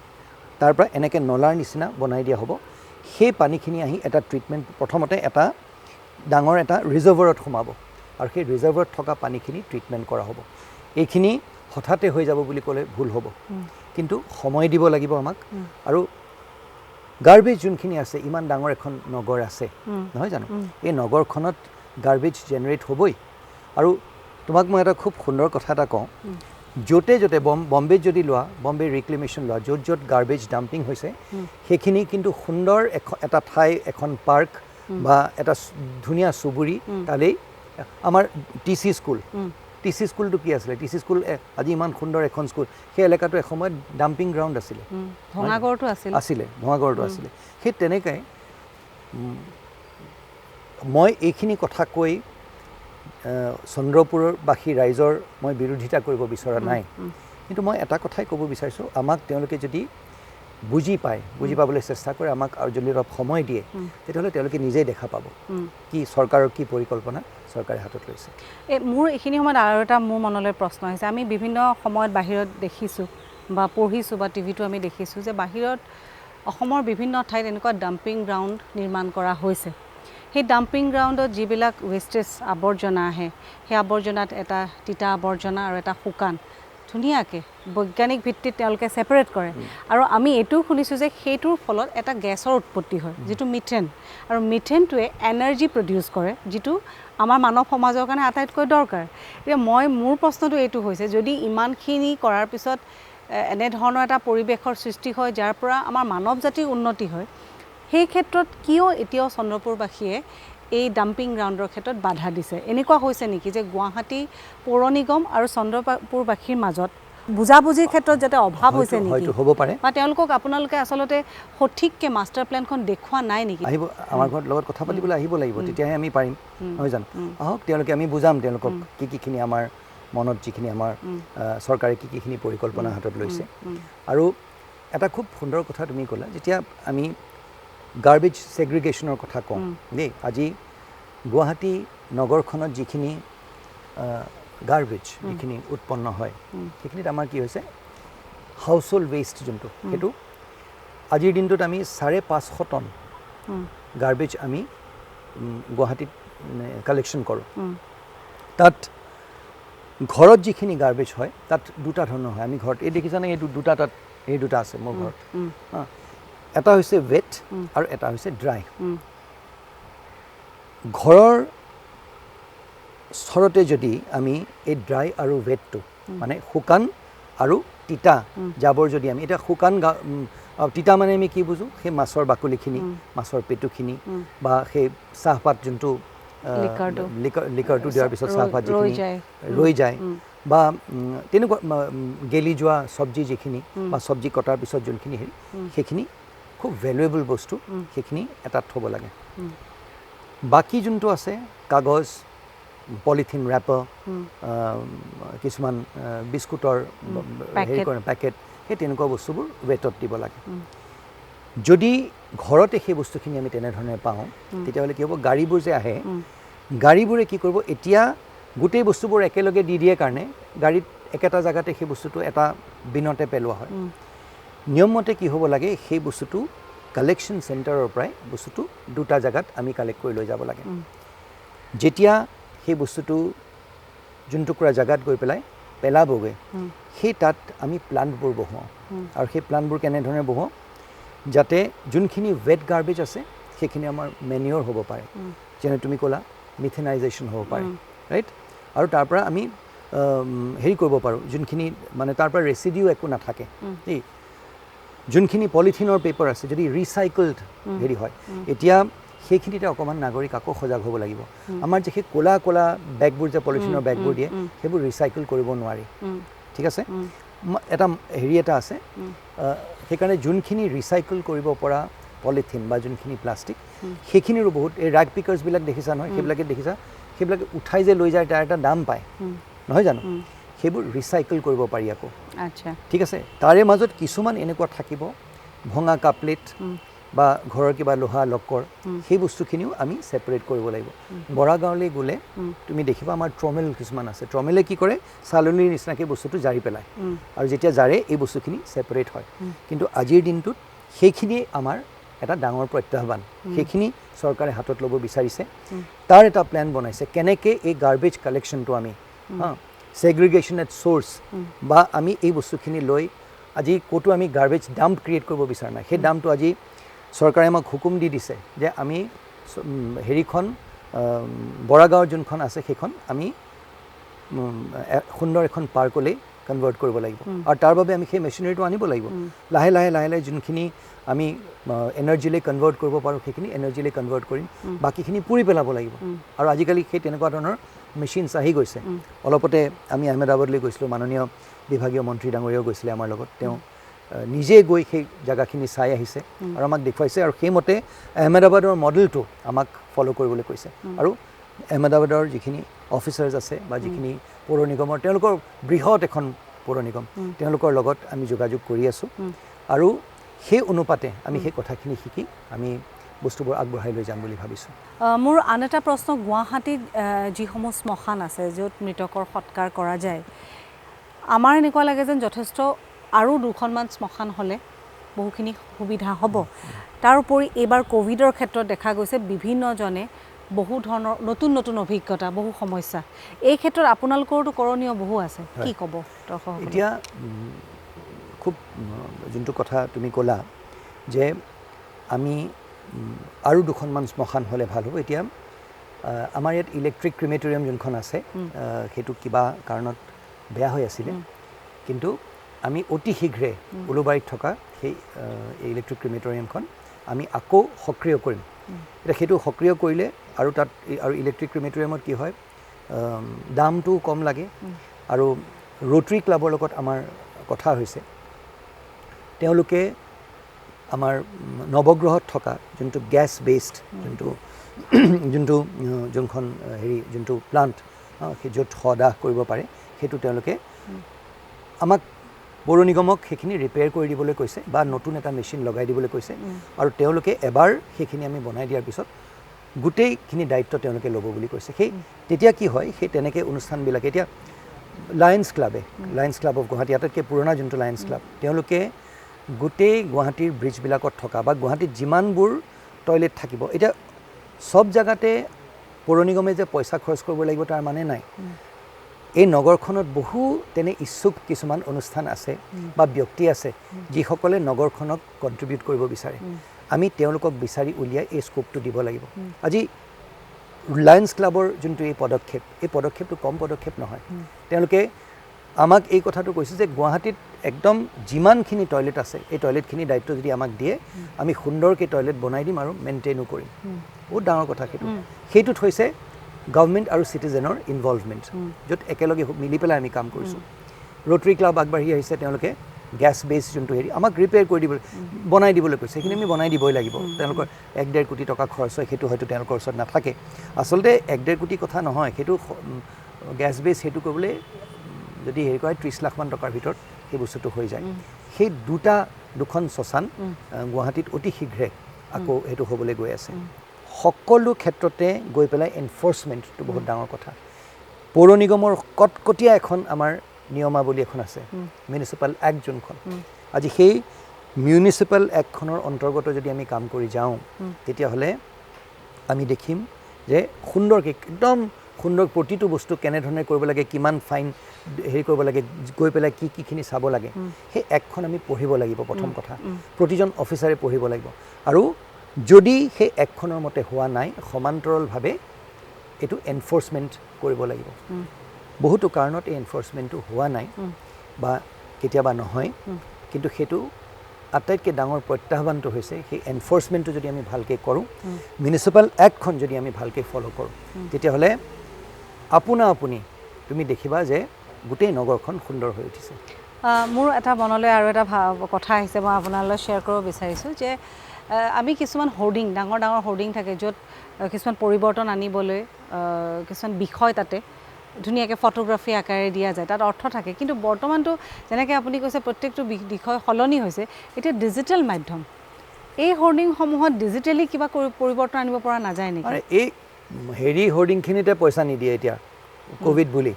তাৰ পৰা এনেকৈ নলাৰ নিচিনা বনাই দিয়া হ'ব সেই পানীখিনি আহি এটা ট্ৰিটমেণ্ট প্ৰথমতে এটা ডাঙৰ এটা ৰিজাৰ্ভাৰত সোমাব আৰু সেই ৰিজাৰ্ভাৰত থকা পানীখিনি ট্ৰিটমেণ্ট কৰা হ'ব এইখিনি হঠাতে হৈ যাব বুলি ক'লে ভুল হ'ব কিন্তু সময় দিব লাগিব আমাক আৰু গাৰ্বেজ যোনখিনি আছে ইমান ডাঙৰ এখন নগৰ আছে নহয় জানো এই নগৰখনত গাৰ্বেজ জেনেৰেট হ'বই আৰু তোমাক মই এটা খুব সুন্দৰ কথা এটা কওঁ য'তে য'তে বম্বেত যদি লোৱা বম্বে ৰিক্লেমেশ্যন লোৱা য'ত য'ত গাৰ্বেজ ডাম্পিং হৈছে সেইখিনি কিন্তু সুন্দৰ এটা ঠাই এখন পাৰ্ক বা এটা ধুনীয়া চুবুৰী তালেই আমাৰ TC স্কুলটো কি আছিলে TC স্কুল আজি ইমান সুন্দৰ এখন স্কুল সেই এলেকাটো এসময়ত ডাম্পিং গ্ৰাউণ্ড আছিলে ভঙাগড়টো আছিলে ভঙাগড়টো আছিলে সেই তেনেকৈ মই এইখিনি কথা কৈ চন্দ্ৰপুৰবাসী ৰাইজৰ মই বিৰোধিতা কৰিব বিচৰা নাই কিন্তু মই এটা কথাই ক'ব বিচাৰিছোঁ আমাক তেওঁলোকে যদি বুজি পাবলৈ চেষ্টা কৰে আমাক আৰু যদি অলপ সময় দিয়ে তেতিয়াহ'লে তেওঁলোকে নিজেই দেখা পাব কি চৰকাৰৰ কি পৰিকল্পনা চৰকাৰে হাতত লৈছে মোৰ এইখিনি সময়ত আৰু এটা মোৰ মনলৈ প্ৰশ্ন আহিছে আমি বিভিন্ন সময়ত বাহিৰত দেখিছোঁ বা পঢ়িছোঁ বা টিভিটো আমি দেখিছোঁ যে বাহিৰত অসমৰ বিভিন্ন ঠাইত এনেকুৱা ডাম্পিং গ্ৰাউণ্ড নিৰ্মাণ কৰা হৈছে সেই ডাম্পিং গ্ৰাউণ্ডত যিবিলাক ৱেষ্টেজ আৱৰ্জনা আহে সেই আৱৰ্জনাত এটা তিতা আৱৰ্জনা আৰু এটা শুকান ধুনীয়াকৈ বৈজ্ঞানিক ভিত্তিত তেওঁলোকে ছেপাৰেট কৰে আৰু আমি এইটোও শুনিছোঁ যে সেইটোৰ ফলত এটা গেছৰ উৎপত্তি হয় যিটো মিথেন আৰু মিথেনটোৱে এনাৰ্জি প্ৰডিউচ কৰে যিটো আমাৰ মানৱ সমাজৰ কাৰণে আটাইতকৈ দৰকাৰ এতিয়া মোৰ প্ৰশ্নটো এইটো হৈছে যদি ইমানখিনি কৰাৰ পিছত এনেধৰণৰ এটা পৰিৱেশৰ সৃষ্টি হয় যাৰ পৰা আমাৰ মানৱ জাতিৰ উন্নতি হয় সেই ক্ষেত্ৰত কিয় এতিয়াও চন্দ্ৰপুৰবাসীয়ে এই ডাম্পিং গ্ৰাউণ্ডৰ ক্ষেত্ৰত বাধা দিছে এনেকুৱা হৈছে নেকি যে গুৱাহাটী পৌৰ নিগম আৰু চন্দ্ৰপুৰবাসীৰ মাজত বুজাবুজিৰ ক্ষেত্ৰত যাতে অভাৱ হৈছে নেকি হয়তো হ'ব পাৰে বা তেওঁলোকক আপোনালোকে আচলতে সঠিককৈ মাষ্টাৰ প্লেনখন দেখুওৱা নাই নেকি আহিব আমাৰ ঘৰত লগত কথা পাতিবলৈ আহিব লাগিব তেতিয়াহে আমি পাৰিম নহয় জানো আহক তেওঁলোকে আমি বুজাম তেওঁলোকক কিখিনি আমাৰ মনত যিখিনি আমাৰ চৰকাৰে কিখিনি পৰিকল্পনা হাতত লৈছে আৰু এটা খুব সুন্দৰ কথা তুমি ক'লা যেতিয়া আমি গাৰ্বেজ ছেগ্ৰিগেশ্যনৰ কথা কওঁ দেই আজি গুৱাহাটী নগৰখনত যিখিনি গাৰ্বেজ যিখিনি উৎপন্ন হয় সেইখিনিত আমাৰ কি হৈছে হাউচ হোল্ড ৱেষ্ট যোনটো সেইটো আজিৰ দিনটোত আমি 550 টন গাৰ্বেজ আমি গুৱাহাটীত কালেকশ্যন কৰোঁ তাত ঘৰত যিখিনি গাৰ্বেজ হয় তাত দুটা ধৰণৰ হয় আমি ঘৰত এই দেখিছানে এই দুটা আছে মোৰ ঘৰত এটা হৈছে ৱেট আৰু এটা হৈছে ড্ৰাই ঘৰৰ স্তৰতে যদি আমি এই ড্ৰাই আৰু ৱেটটো মানে শুকান আৰু তিতা জাবৰ যদি আমি এতিয়া শুকান তিতা মানে আমি কি বুজোঁ সেই মাছৰ বাকলিখিনি মাছৰ পেটুখিনি বা সেই চাহপাত যোনটো লিকাৰটো দিয়াৰ পিছত চাহপাত যিখিনি ৰৈ যায় বা তেনেকুৱা গেলি যোৱা চব্জি যিখিনি বা চব্জি কটাৰ পিছত যোনখিনি সেইখিনি খুব ভেলুৱেবল বস্তু সেইখিনি এটাত থ'ব লাগে বাকী যোনটো আছে কাগজ পলিথিন ৰেপাৰ কিছুমান বিস্কুটৰ হেৰি কৰে পেকেট সেই তেনেকুৱা বস্তুবোৰ ৱেটত দিব লাগে যদি ঘৰতে সেই বস্তুখিনি আমি তেনেধৰণে পাওঁ তেতিয়াহ'লে কি হ'ব গাড়ীবোৰ যে আহে গাড়ীবোৰে কি কৰিব এতিয়া গোটেই বস্তুবোৰ একেলগে দি দিয়ে কাৰণে গাড়ীত একেটা জেগাতে সেই বস্তুটো এটা বিনতে পেলোৱা হয় নিয়মমতে কি হ'ব লাগে সেই বস্তুটো কালেকশ্যন চেণ্টাৰৰ পৰাই বস্তুটো দুটা জেগাত আমি কালেক্ট কৰি লৈ যাব লাগে যেতিয়া সেই বস্তুটো যোনটুকুৰা জেগাত গৈ পেলাই পেলাবগৈ সেই তাত আমি প্লাণ্টবোৰ বহুৱাওঁ আৰু সেই প্লাণ্টবোৰ কেনেধৰণে বহুৱাওঁ যাতে যোনখিনি ৱেট গাৰ্বেজ আছে সেইখিনি আমাৰ মেনিয়ৰ হ'ব পাৰে যেনে তুমি ক'লা মিথেনাইজেশ্যন হ'ব পাৰে ৰাইট আৰু তাৰ পৰা আমি হেৰি কৰিব পাৰোঁ যোনখিনি মানে তাৰ পৰা ৰেচিডিউ একো নাথাকে দেই যোনখিনি পলিথিনৰ পেপাৰ আছে যদি ৰিচাইকল্ড হেৰি হয় এতিয়া সেইখিনিতে অকণমান নাগৰিক আকৌ সজাগ হ'ব লাগিব আমাৰ যে সেই ক'লা বেগবোৰ যে পলিথিনৰ বেগবোৰ দিয়ে সেইবোৰ ৰিচাইকেল কৰিব নোৱাৰি ঠিক আছে এটা হেৰি এটা আছে সেইকাৰণে যোনখিনি ৰিচাইকেল কৰিব পৰা পলিথিন বা যোনখিনি প্লাষ্টিক সেইখিনিৰো বহুত এই ৰাগ পিকাৰ্ছবিলাক দেখিছা নহয় সেইবিলাকে উঠাই যে লৈ যায় তাৰ এটা দাম পায় নহয় জানো সেইবোৰ ৰিচাইকেল কৰিব পাৰি আকৌ আচ্ছা ঠিক আছে তাৰে মাজত কিছুমান এনেকুৱা থাকিব ভঙা কাপলেট বা ঘৰৰ কিবা লোহা লকৰ সেই বস্তুখিনিও আমি ছেপাৰেট কৰিব লাগিব বৰা গাঁৱলৈ গ'লে তুমি দেখিবা আমাৰ ট্ৰমেল কিছুমান আছে ট্ৰমেলে কি কৰে চালনীৰ নিচিনাকৈ বস্তুটো জাৰি পেলায় আৰু যেতিয়া জাৰে এই বস্তুখিনি ছেপাৰেট হয় কিন্তু আজিৰ দিনটোত সেইখিনিয়ে আমাৰ এটা ডাঙৰ প্ৰত্যাহ্বান সেইখিনি চৰকাৰে হাতত ল'ব বিচাৰিছে তাৰ এটা প্লেন বনাইছে কেনেকৈ এই গাৰ্বেজ কালেকশ্যনটো আমি ছেগ্ৰিগেশ্যন এট চ'ৰ্চ বা আমি এই বস্তুখিনি লৈ আজি ক'তো আমি গাৰ্বেজ ডাম্প ক্ৰিয়েট কৰিব বিচৰা নাই সেই ডাম্পটো আজি চৰকাৰে আমাক হুকুম দি দিছে যে আমি হেৰিখন বৰাগাঁৱৰ যোনখন আছে সেইখন আমি সুন্দৰ এখন পাৰ্কলৈ কনভাৰ্ট কৰিব লাগিব আৰু তাৰ বাবে আমি সেই মেচিনাৰীটো আনিব লাগিব লাহে লাহে যোনখিনি আমি এনাৰ্জিলৈ কনভাৰ্ট কৰিব পাৰোঁ সেইখিনি এনাৰ্জিলৈ কনভাৰ্ট কৰিম বাকীখিনি পুৰি পেলাব লাগিব আৰু আজিকালি সেই তেনেকুৱা ধৰণৰ মেচিনছ আহি গৈছে অলপতে আমি আহমেদাবাদলৈ গৈছিলোঁ মাননীয় বিভাগীয় মন্ত্ৰী ডাঙৰীয়াও গৈছিলে আমাৰ লগত তেওঁ নিজে গৈ সেই জেগাখিনি চাই আহিছে আৰু আমাক দেখুৱাইছে আৰু সেইমতে আহমেদাবাদৰ মডেলটো আমাক ফ'ল' কৰিবলৈ কৈছে আৰু আহমেদাবাদৰ যিখিনি অফিচাৰ্ছ আছে বা যিখিনি পৌৰ নিগমৰ তেওঁলোকৰ বৃহৎ এখন পৌৰ নিগম তেওঁলোকৰ লগত আমি যোগাযোগ কৰি আছোঁ আৰু সেই অনুপাতে আমি সেই কথাখিনি শিকি আমি বস্তুবোৰ আগবঢ়াই লৈ যাম বুলি ভাবিছোঁ মোৰ আন এটা প্ৰশ্ন গুৱাহাটীত যিসমূহ শ্মশান আছে য'ত মৃতকৰ সৎকাৰ কৰা যায় আমাৰ এনেকুৱা লাগে যেন যথেষ্ট আৰু দুখনমান শ্মশান হ'লে বহুখিনি সুবিধা হ'ব তাৰোপৰি এইবাৰ কোভিডৰ ক্ষেত্ৰত দেখা গৈছে বিভিন্নজনে বহু ধৰণৰ নতুন অভিজ্ঞতা বহু সমস্যা এই ক্ষেত্ৰত আপোনালোকৰতো কৰণীয় বহু আছে কি ক'ব দৰ্শক এতিয়া খুব যোনটো কথা তুমি ক'লা যে আমি আৰু দুখনমান শ্মশান হ'লে ভাল হ'ব এতিয়া আমাৰ ইয়াত ইলেক্ট্ৰিক ক্ৰিমেটৰিয়াম যোনখন আছে সেইটো কিবা কাৰণত বেয়া হৈ আছিলে কিন্তু আমি অতি শীঘ্ৰে উলুবাৰীত থকা সেই ইলেক্ট্ৰিক ক্ৰিমেটৰিয়ামখন আমি আকৌ সক্ৰিয় কৰিম এতিয়া সেইটো সক্ৰিয় কৰিলে আৰু তাত আৰু ইলেক্ট্ৰিক ক্ৰিমেটৰিয়ামত কি হয় দামটো কম লাগে আৰু ৰোটাৰী ক্লাবৰ লগত আমাৰ কথা হৈছে তেওঁলোকে আমাৰ নৱগ্ৰহত থকা যোনটো গেছ বেছড যোনখন যোনটো প্লাণ্ট সেই য'ত সদাহ কৰিব পাৰে সেইটো তেওঁলোকে আমাক পৌৰ নিগমক সেইখিনি ৰিপেয়াৰ কৰি দিবলৈ কৈছে বা নতুন এটা মেচিন লগাই দিবলৈ কৈছে আৰু তেওঁলোকে এবাৰ সেইখিনি আমি বনাই দিয়াৰ পিছত গোটেইখিনি দায়িত্ব তেওঁলোকে ল'ব বুলি কৈছে সেই তেতিয়া কি হয় সেই তেনেকৈ অনুষ্ঠানবিলাকে এতিয়া লায়ন্স ক্লাব অফ গুৱাহাটী আটাইতকৈ পুৰণা যোনটো লায়ন্স ক্লাব তেওঁলোকে গোটেই গুৱাহাটীৰ ব্ৰিজবিলাকত থকা বা গুৱাহাটীত যিমানবোৰ টয়লেট থাকিব এতিয়া সব জায়গাতে পৌৰ নিগমে যে পইচা খৰচ কৰিব লাগিব তাৰ মানে নাই এই নগৰখনত বহু তেনে ইচ্ছুক কিছুমান অনুষ্ঠান আছে বা ব্যক্তি আছে যিসকলে নগৰখনক কণ্ট্ৰিবিউট কৰিব বিচাৰে আমি তেওঁলোকক বিচাৰি উলিয়াই এই স্কোপটো দিব লাগিব আজি লায়ন্স ক্লাবৰ যোনটো এই পদক্ষেপটো কম পদক্ষেপ নহয় তেওঁলোকে আমাক এই কথাটো কৈছে যে গুৱাহাটীত একদম যিমানখিনি টয়লেট আছে এই টয়লেটখিনি দায়িত্ব যদি আমাক দিয়ে আমি সুন্দৰকৈ টয়লেট বনাই দিম আৰু মেইনটেইনো কৰিম বহুত ডাঙৰ কথা সেইটোত হৈছে গভৰ্ণমেণ্ট আৰু চিটিজেনৰ ইনভলভমেণ্ট য'ত একেলগে মিলি পেলাই আমি কাম কৰিছোঁ ৰোটাৰী ক্লাব আগবাঢ়ি আহিছে তেওঁলোকে গেছ বেছ যোনটো আমাক ৰিপেয়াৰ কৰি দিবলৈ বনাই দিবলৈ কৈছে সেইখিনি আমি বনাই দিবই লাগিব তেওঁলোকৰ 1.5 কোটি টকা খৰচ হয় সেইটো হয়তো তেওঁলোকৰ ওচৰত নাথাকে আচলতে 1.5 কোটি কথা নহয় সেইটো গেছ বেছ সেইটো কৰিবলৈ যদি কৰে 30 লাখ মান টকাৰ ভিতৰত সেই বস্তুটো হৈ যায় সেই দুখন শ্মশান গুৱাহাটীত অতি শীঘ্ৰে আকৌ সেইটো হ'বলৈ গৈ আছে সকলো ক্ষেত্ৰতে গৈ পেলাই এনফৰ্চমেণ্টটো বহুত ডাঙৰ কথা পৌৰ নিগমৰ কটকটীয়া এখন আমাৰ নিয়মাৱলী এখন আছে মিউনিচিপাল এক্ট যোনখন আজি সেই মিউনিচিপাল এক্টখনৰ অন্তৰ্গত যদি আমি কাম কৰি যাওঁ তেতিয়াহ'লে আমি দেখিম যে সুন্দৰকৈ একদম সুন্দৰ প্ৰতিটো বস্তু কেনেধৰণে কৰিব লাগে কিমান ফাইন কৰিব লাগে গৈ পেলাই কিখিনি চাব লাগে সেই এক্টখন আমি পঢ়িব লাগিব প্ৰথম কথা প্ৰতিজন অফিচাৰে পঢ়িব লাগিব আৰু যদি সেই এক্টখনৰ মতে হোৱা নাই সমান্তৰালভাৱে এইটো এনফৰ্চমেণ্ট কৰিব লাগিব বহুতো কাৰণত এই এনফৰ্চমেণ্টটো হোৱা নাই বা কেতিয়াবা নহয় কিন্তু সেইটো আটাইতকৈ ডাঙৰ প্ৰত্যাহ্বানটো হৈছে সেই এনফৰ্চমেণ্টটো যদি আমি ভালকৈ কৰোঁ মিউনিচিপাল এক্টখন যদি আমি ভালকৈ ফ'ল' কৰোঁ তেতিয়াহ'লে আপুনি তুমি দেখিবা যে গোটেই নগৰখন সুন্দৰ হৈ উঠিছে মোৰ এটা মনলৈ আৰু এটা কথা আহিছে মই আপোনালৈ শ্বেয়াৰ কৰিব বিচাৰিছোঁ যে আমি কিছুমান হোৰ্ডিং ডাঙৰ হোৰ্ডিং থাকে য'ত কিছুমান পৰিৱৰ্তন আনিবলৈ কিছুমান বিষয় তাতে ধুনীয়াকৈ ফটোগ্ৰাফী আকাৰে দিয়া যায় তাত অৰ্থ থাকে কিন্তু বৰ্তমানটো যেনেকৈ আপুনি কৈছে প্ৰত্যেকটো বিষয় সলনি হৈছে এতিয়া ডিজিটেল মাধ্যম এই হোৰ্ডিংসমূহত ডিজিটেলি কিবা পৰিৱৰ্তন আনিব পৰা নাযায় নেকি এই হোৰ্ডিংখিনিতে পইচা নিদিয়ে এতিয়া কোভিড বুলি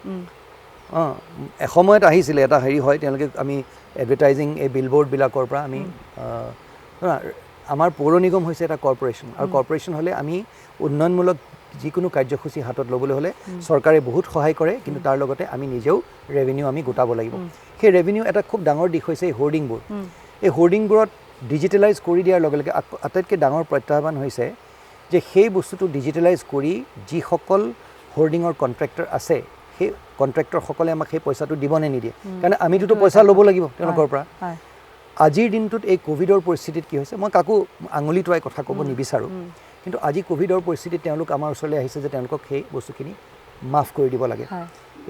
এসময়ত আহিছিলে এটা হয় তেওঁলোকে আমি এডভাৰটাইজিং এই বিলবোৰ্ডবিলাকৰ পৰা আমি আমাৰ পৌৰ নিগম হৈছে এটা কৰ্পৰেশ্যন আৰু কৰ্পৰেশ্যন হ'লে আমি উন্নয়নমূলক যিকোনো কাৰ্যসূচী হাতত ল'বলৈ হ'লে চৰকাৰে বহুত সহায় কৰে কিন্তু তাৰ লগতে আমি নিজেও ৰেভিনিউ আমি গোটাব লাগিব সেই ৰেভিনিউ এটা খুব ডাঙৰ দিশ হৈছে এই হোৰ্ডিংবোৰ এই হোৰ্ডিংবোৰত ডিজিটেলাইজ কৰি দিয়াৰ লগে লগে আটাইতকৈ ডাঙৰ প্ৰত্যাহ্বান হৈছে যে সেই বস্তুটো ডিজিটেলাইজ কৰি যিসকল হোৰ্ডিঙৰ কণ্ট্ৰেক্টৰ আছে সেই কণ্ট্ৰেক্টৰসকলে আমাক সেই পইচাটো দিবনে নিদিয়ে কাৰণ আমিতো পইচা ল'ব লাগিব তেওঁলোকৰ পৰা আজিৰ দিনটোত এই কোভিডৰ পৰিস্থিতিত কি হৈছে মই কাকো আঙুলি টুৱাই কথা ক'ব নিবিচাৰোঁ কিন্তু আজি কোভিডৰ পৰিস্থিতিত তেওঁলোক আমাৰ ওচৰলৈ আহিছে যে তেওঁলোকক সেই বস্তুখিনি মাফ কৰি দিব লাগে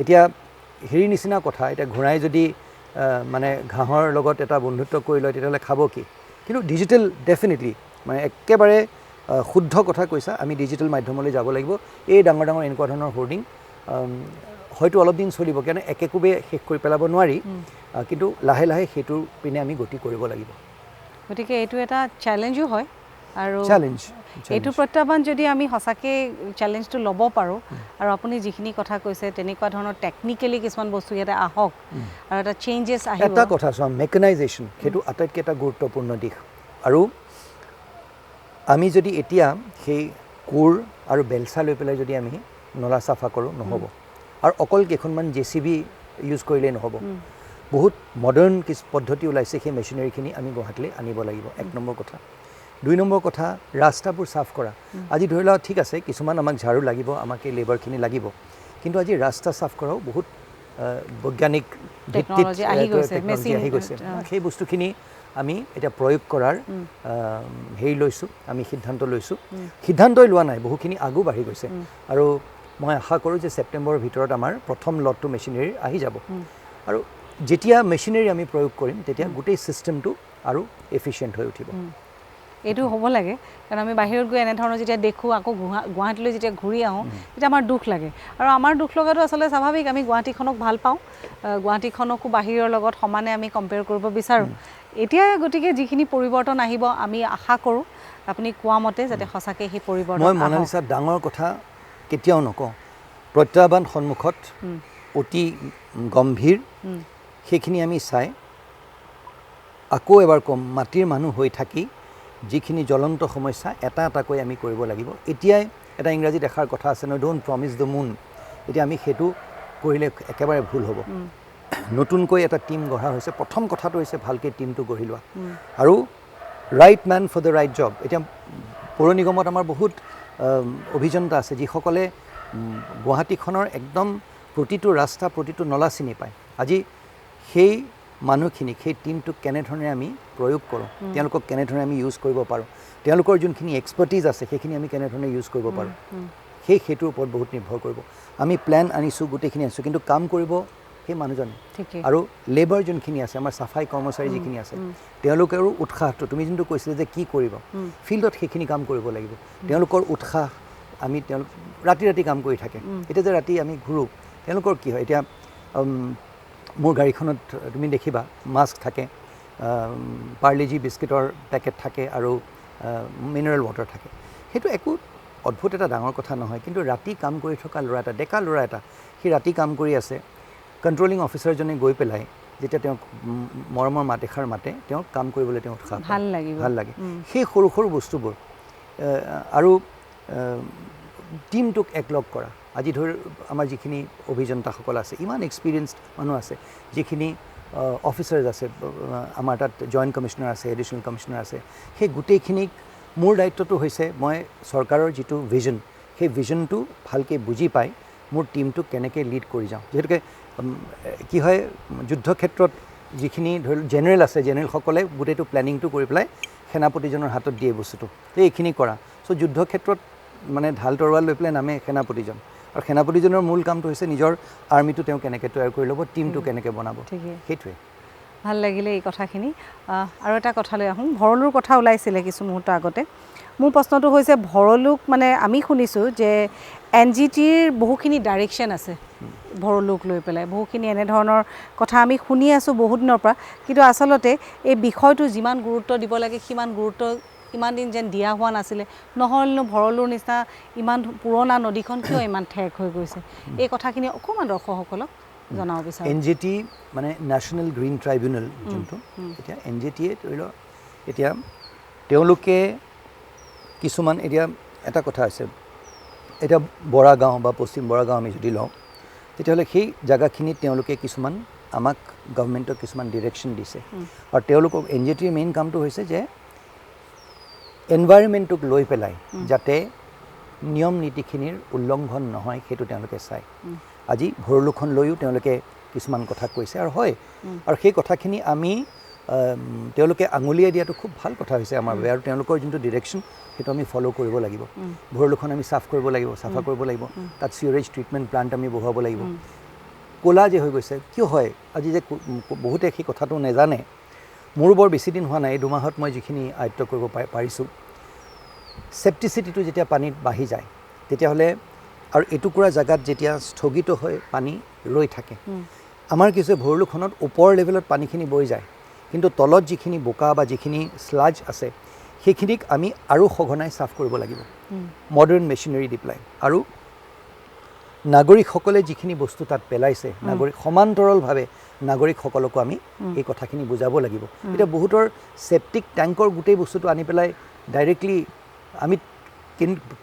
এতিয়া হেৰি নিচিনা কথা এতিয়া ঘোঁৰাই যদি মানে ঘাঁহৰ লগত এটা বন্ধুত্ব কৰি লয় তেতিয়াহ'লে খাব কি কিন্তু ডিজিটেল ডেফিনেটলি মানে একেবাৰে শুদ্ধ কথা কৈছা আমি ডিজিটেল মাধ্যমলৈ যাব লাগিব এই ডাঙৰ ডাঙৰ এনেকুৱা ধৰণৰ হোৰ্ডিং হয়তো অলপ দিন চলিব কিয়নো একেকোবে শেষ কৰি পেলাব নোৱাৰি কিন্তু লাহে লাহে সেইটোৰ পিনে আমি গতি কৰিব লাগিব গতিকে এইটো এটা চেলেঞ্জো হয় আৰু চেলেঞ্জ এইটো প্ৰত্যাহ্বান যদি আমি সঁচাকৈ চেলেঞ্জটো ল'ব পাৰোঁ আৰু আপুনি যিখিনি কথা কৈছে তেনেকুৱা ধৰণৰ টেকনিকেলি কিছুমান বস্তু ইয়াতে আহক আৰু এটা চেঞ্জেছ আহিব এটা কথা চোৱা মেকানাইজেশ্যন সেইটো আটাইতকৈ এটা গুৰুত্বপূৰ্ণ দিশ আৰু আমি যদি এতিয়া সেই কোৰ আৰু বেলচা লৈ পেলাই যদি আমি নলা চাফা কৰোঁ নহ'ব আৰু অকল কেইখনমান JCB ইউজ কৰিলেই নহ'ব বহুত মডাৰ্ণ কিছু পদ্ধতি ওলাইছে সেই মেচিনাৰীখিনি আমি গুৱাহাটীলৈ আনিব লাগিব 1 নম্বৰ কথা 2 নম্বৰ কথা ৰাস্তাবোৰ চাফ কৰা আজি ধৰি লওক ঠিক আছে কিছুমান আমাক ঝাৰু লাগিব আমাক এই লেবাৰখিনি লাগিব কিন্তু আজি ৰাস্তা চাফ কৰাও বহুত বৈজ্ঞানিক টেকন'লজি আহি গৈছে সেই বস্তুখিনি আমি এতিয়া প্ৰয়োগ কৰাৰ হেৰি লৈছোঁ আমি সিদ্ধান্ত লৈছোঁ সিদ্ধান্তই লোৱা নাই বহুখিনি আগো বাঢ়ি গৈছে আৰু মই আশা কৰোঁ যে ছেপ্টেম্বৰৰ ভিতৰত আমাৰ প্ৰথম লটটো মেচিনাৰী আহি যাব আৰু যেতিয়া মেচিনাৰী আমি প্ৰয়োগ কৰিম তেতিয়া গোটেই ছিষ্টেমটো আৰু এফিচিয়েণ্ট হৈ উঠিব এইটো হ'ব লাগে কাৰণ আমি বাহিৰত গৈ এনেধৰণৰ যেতিয়া দেখোঁ আকৌ গুৱাহাটীলৈ যেতিয়া ঘূৰি আহোঁ তেতিয়া আমাৰ দুখ লাগে আৰু আমাৰ দুখ লগাটো আচলতে স্বাভাৱিক আমি গুৱাহাটীখনক ভাল পাওঁ গুৱাহাটীখনকো বাহিৰৰ লগত সমানে আমি কম্পেয়াৰ কৰিব বিচাৰোঁ এতিয়া গতিকে যিখিনি পৰিৱৰ্তন আহিব আমি আশা কৰোঁ আপুনি কোৱা মতে যাতে সঁচাকৈ সেই পৰিৱৰ্তন মই মনালিছা ডাঙৰ কথা কেতিয়াও নকওঁ প্ৰত্যাহ্বান সন্মুখত অতি গম্ভীৰ সেইখিনি আমি চাই আকৌ এবাৰ কম মাটিৰ মানুহ হৈ থাকি যিখিনি জ্বলন্ত সমস্যা এটা এটাকৈ আমি কৰিব লাগিব এতিয়াই এটা ইংৰাজীত এষাৰ কথা আছে ন ডোণ্ট প্ৰমিছ দ্য মুন এতিয়া আমি সেইটো কৰিলে একেবাৰে ভুল হ'ব নতুনকৈ এটা টিম গঢ়া হৈছে প্ৰথম কথাটো হৈছে ভালকৈ টিমটো গঢ়ি লোৱা আৰু right men for the right job এতিয়া পৌৰ নিগমত আমাৰ বহুত অভিযন্তা আছে যিসকলে গুৱাহাটীখনৰ একদম প্ৰতিটো ৰাস্তা প্ৰতিটো নলা চিনি পায় আজি সেই মানুহখিনিক সেই টিমটোক কেনেধৰণে আমি প্ৰয়োগ কৰোঁ তেওঁলোকক কেনেধৰণে আমি ইউজ কৰিব পাৰোঁ তেওঁলোকৰ যোনখিনি এক্সপাৰ্টিজ আছে সেইখিনি আমি কেনেধৰণে ইউজ কৰিব পাৰোঁ সেইটোৰ ওপৰত বহুত নিৰ্ভৰ কৰিব আমি প্লেন আনিছোঁ গোটেইখিনি আনিছোঁ কিন্তু কাম কৰিব সেই মানুহজনে আৰু লেবাৰ যোনখিনি আছে আমাৰ চাফাই কৰ্মচাৰী যিখিনি আছে তেওঁলোকৰো উৎসাহটো তুমি যোনটো কৈছিলে যে কি কৰিব ফিল্ডত সেইখিনি কাম কৰিব লাগিব তেওঁলোকৰ উৎসাহ আমি তেওঁলোক ৰাতি ৰাতি কাম কৰি থাকে এতিয়া যে ৰাতি আমি ঘূৰোঁ তেওঁলোকৰ কি হয় এতিয়া মোৰ গাড়ীখনত তুমি দেখিবা মাস্ক থাকে পাৰ্লেজি বিস্কিটৰ পেকেট থাকে আৰু মিনাৰেল ৱাটাৰ থাকে সেইটো একো অদ্ভুত এটা ডাঙৰ কথা নহয় কিন্তু ৰাতি কাম কৰি থকা ল'ৰা এটা ডেকা ল'ৰা এটা সি ৰাতি কাম কৰি আছে কণ্ট্ৰলিং অফিচাৰজনে গৈ পেলাই যেতিয়া তেওঁক মৰমৰ মাত এষাৰ মাতে তেওঁক কাম কৰিবলৈ তেওঁ উৎসাহ ভাল লাগে সেই সৰু সৰু বস্তুবোৰ আৰু টিমটোক একলগ কৰা আজি ধৰি আমাৰ যিখিনি অভিযন্তাসকল আছে ইমান এক্সপিৰিয়েঞ্চড মানুহ আছে যিখিনি অফিচাৰ্ছ আছে আমাৰ তাত জইণ্ট কমিশ্যনাৰ আছে এডিশ্যনেল কমিশ্যনাৰ আছে সেই গোটেইখিনিক মোৰ দায়িত্বটো হৈছে মই চৰকাৰৰ যিটো ভিজন সেই ভিজনটো ভালকৈ বুজি পাই মোৰ টিমটোক কেনেকৈ লিড কৰি যাওঁ যিহেতুকে কি হয় যুদ্ধক্ষেত্ৰত যিখিনি ধৰি জেনেৰেল আছে জেনেৰেলসকলে গোটেইটো প্লেনিংটো কৰি পেলাই সেনাপতিজনৰ হাতত দিয়ে বস্তুটো এইখিনি কৰা চ' যুদ্ধক্ষেত্ৰত মানে ঢাল তৰোৱাল লৈ পেলাই নামে সেনাপতিজন আৰু সেনাপতিজনৰ মূল কামটো হৈছে নিজৰ আৰ্মিটো তেওঁ কেনেকৈ তৈয়াৰ কৰি ল'ব টিমটো কেনেকৈ বনাব সেইটোৱে ভাল লাগিলে এই কথাখিনি আৰু এটা কথালৈ আহোঁ ভৰলুৰ কথা ওলাইছিলে কিছু মুহূৰ্ত আগতে মোৰ প্ৰশ্নটো হৈছে ভৰলুক মানে আমি শুনিছোঁ যে NGTৰ বহুখিনি ডাইৰেকশ্যন আছে ভৰলুক লৈ পেলাই বহুখিনি এনেধৰণৰ কথা আমি শুনি আছোঁ বহুত দিনৰ পৰা কিন্তু আচলতে এই বিষয়টো যিমান গুৰুত্ব দিব লাগে সিমান গুৰুত্ব ইমান দিন যেন দিয়া হোৱা নাছিলে নহ'লেনো ভৰলুৰ নিচিনা ইমান পুৰণা নদীখন কিয় ইমান ঠেক হৈ গৈছে এই কথাখিনি অকণমান দৰ্শকসকলক জনাব বিচাৰোঁ NGT মানে নেশ্যনেল গ্ৰীণ ট্ৰাইব্যুনেল যোনটো এতিয়া NGTয়ে ধৰি লওক এতিয়া তেওঁলোকে কিছুমান এতিয়া এটা কথা আছে এতিয়া বৰাগাঁও বা পশ্চিম বৰাগাঁও আমি যদি লওঁ তেতিয়াহ'লে সেই জেগাখিনিত তেওঁলোকে কিছুমান আমাক গভৰ্ণমেণ্টক কিছুমান ডিৰেকশ্যন দিছে আৰু তেওঁলোকক NGTৰ মেইন কামটো হৈছে যে এনভাইৰনমেণ্টটোক লৈ পেলাই যাতে নিয়ম নীতিখিনিৰ উল্লংঘন নহয় সেইটো তেওঁলোকে চায় আজি ভৰলুখন লৈও তেওঁলোকে কিছুমান কথা কৈছে আৰু হয় আৰু সেই কথাখিনি আমি তেওঁলোকে আঙুলিয়াই দিয়াটো খুব ভাল কথা হৈছে আমাৰ বাবে আৰু তেওঁলোকৰ যোনটো ডিৰেকশ্যন সেইটো আমি ফ'ল' কৰিব লাগিব ভৰলুখন আমি চাফা কৰিব লাগিব তাত চিউৰেজ ট্ৰিটমেণ্ট প্লাণ্ট আমি বহুৱাব লাগিব ক'লা যে হৈ গৈছে কিয় হয় আজি যে বহুতে সেই কথাটো নেজানে মোৰ বৰ বেছি দিন হোৱা নাই এই 2 মাহত মই যিখিনি আয়ত্ব কৰিব পাৰিছোঁ চেপ্টিচিটিটো যেতিয়া পানীত বাঢ়ি যায় তেতিয়াহ'লে আৰু এটুকুৰা জেগাত যেতিয়া স্থগিত হৈ পানী ৰৈ থাকে আমাৰ কি হৈছে ভৰলুখনত ওপৰ লেভেলত পানীখিনি বৈ যায় কিন্তু তলত যিখিনি বোকা বা যিখিনি স্লাজ আছে সেইখিনিক আমি আৰু সঘনাই চাফ কৰিব লাগিব মডাৰ্ণ মেচিনাৰী দি পেলাই আৰু নাগৰিকসকলে যিখিনি বস্তু তাত পেলাইছে সমান্তৰালভাৱে নাগৰিকসকলকো আমি এই কথাখিনি বুজাব লাগিব এতিয়া বহুতৰ চেপ্টিক টেংকৰ গোটেই বস্তুটো আনি পেলাই ডাইৰেক্টলি আমি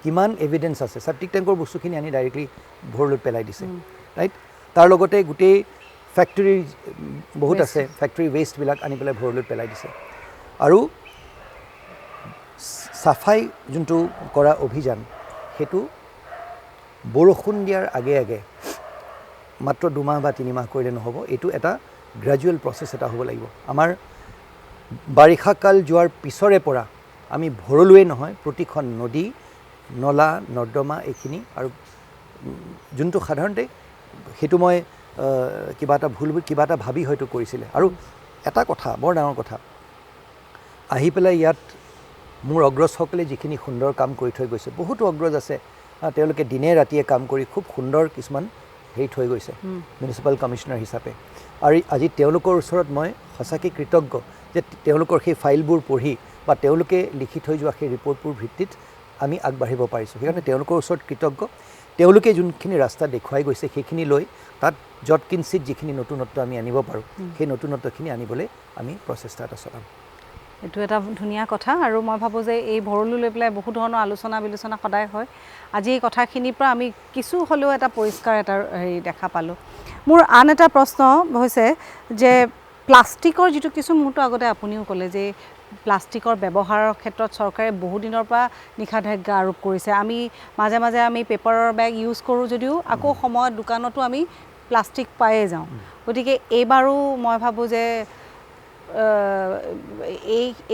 কিমান এভিডেন্স আছে চেপ্টিক টেংকৰ বস্তুখিনি আনি ডাইৰেক্টলি ভৰলুত পেলাই দিছে ৰাইট তাৰ লগতে গোটেই ফেক্টৰী বহুত আছে ফেক্টৰী ৱেষ্টবিলাক আনি পেলাই ভৰলুত পেলাই দিছে আৰু চাফাই যোনটো কৰা অভিযান সেইটো বৰষুণ দিয়াৰ আগে আগে মাত্ৰ 2 মাহ বা 3 মাহ কৰিলে নহ'ব এইটো এটা গ্ৰেজুৱেল প্ৰচেছ এটা হ'ব লাগিব আমাৰ বাৰিষা কাল যোৱাৰ পিছৰে পৰা আমি ভৰলুৱে নহয় প্ৰতিখন নদী নলা নৰ্দমা এইখিনি আৰু যোনটো সাধাৰণতে সেইটো মই কিবা এটা ভাবি হয়তো কৰিছিলে আৰু এটা কথা বৰ ডাঙৰ কথা আহি পেলাই ইয়াত মোৰ অগ্ৰজসকলে যিখিনি সুন্দৰ কাম কৰি থৈ গৈছে বহুতো অগ্ৰজ আছে তেওঁলোকে দিনে ৰাতিয়ে কাম কৰি খুব সুন্দৰ কিছুমান হেৰি থৈ গৈছে মিউনিচিপাল কমিশ্যনাৰ হিচাপে আৰু আজি তেওঁলোকৰ ওচৰত মই সঁচাকৈ কৃতজ্ঞ যে তেওঁলোকৰ সেই ফাইলবোৰ পঢ়ি বা তেওঁলোকে লিখি থৈ যোৱা সেই ৰিপৰ্টবোৰ ভিত্তিত আমি আগবাঢ়িব পাৰিছোঁ সেইকাৰণে তেওঁলোকৰ ওচৰত কৃতজ্ঞ তেওঁলোকে যোনখিনি ৰাস্তা দেখুৱাই গৈছে সেইখিনি লৈ তাত য'ত কিঞ্চিত যিখিনি নতুনত্ব আমি আনিব পাৰোঁ সেই নতুনত্বখিনি আনিবলৈ আমি প্ৰচেষ্টা এটা চলাম এইটো এটা ধুনীয়া কথা আৰু মই ভাবোঁ যে এই ভৰলু লৈ পেলাই বহু ধৰণৰ আলোচনা বিলোচনা সদায় হয় আজি এই কথাখিনিৰ পৰা আমি কিছু হ'লেও এটা পৰিষ্কাৰ এটা হেৰি দেখা পালোঁ মোৰ আন এটা প্ৰশ্ন হৈছে যে প্লাষ্টিকৰ যিটো কিছু মুহূৰ্ত আগতে আপুনিও ক'লে যে প্লাষ্টিকৰ ব্যৱহাৰৰ ক্ষেত্ৰত চৰকাৰে বহু দিনৰ পৰা নিষেধাজ্ঞা আৰোপ কৰিছে আমি মাজে মাজে আমি পেপাৰৰ বেগ ইউজ কৰোঁ যদিও আকৌ সময়ত দোকানতো আমি প্লাষ্টিক পায়ে যাওঁ গতিকে এইবাৰো মই ভাবোঁ যে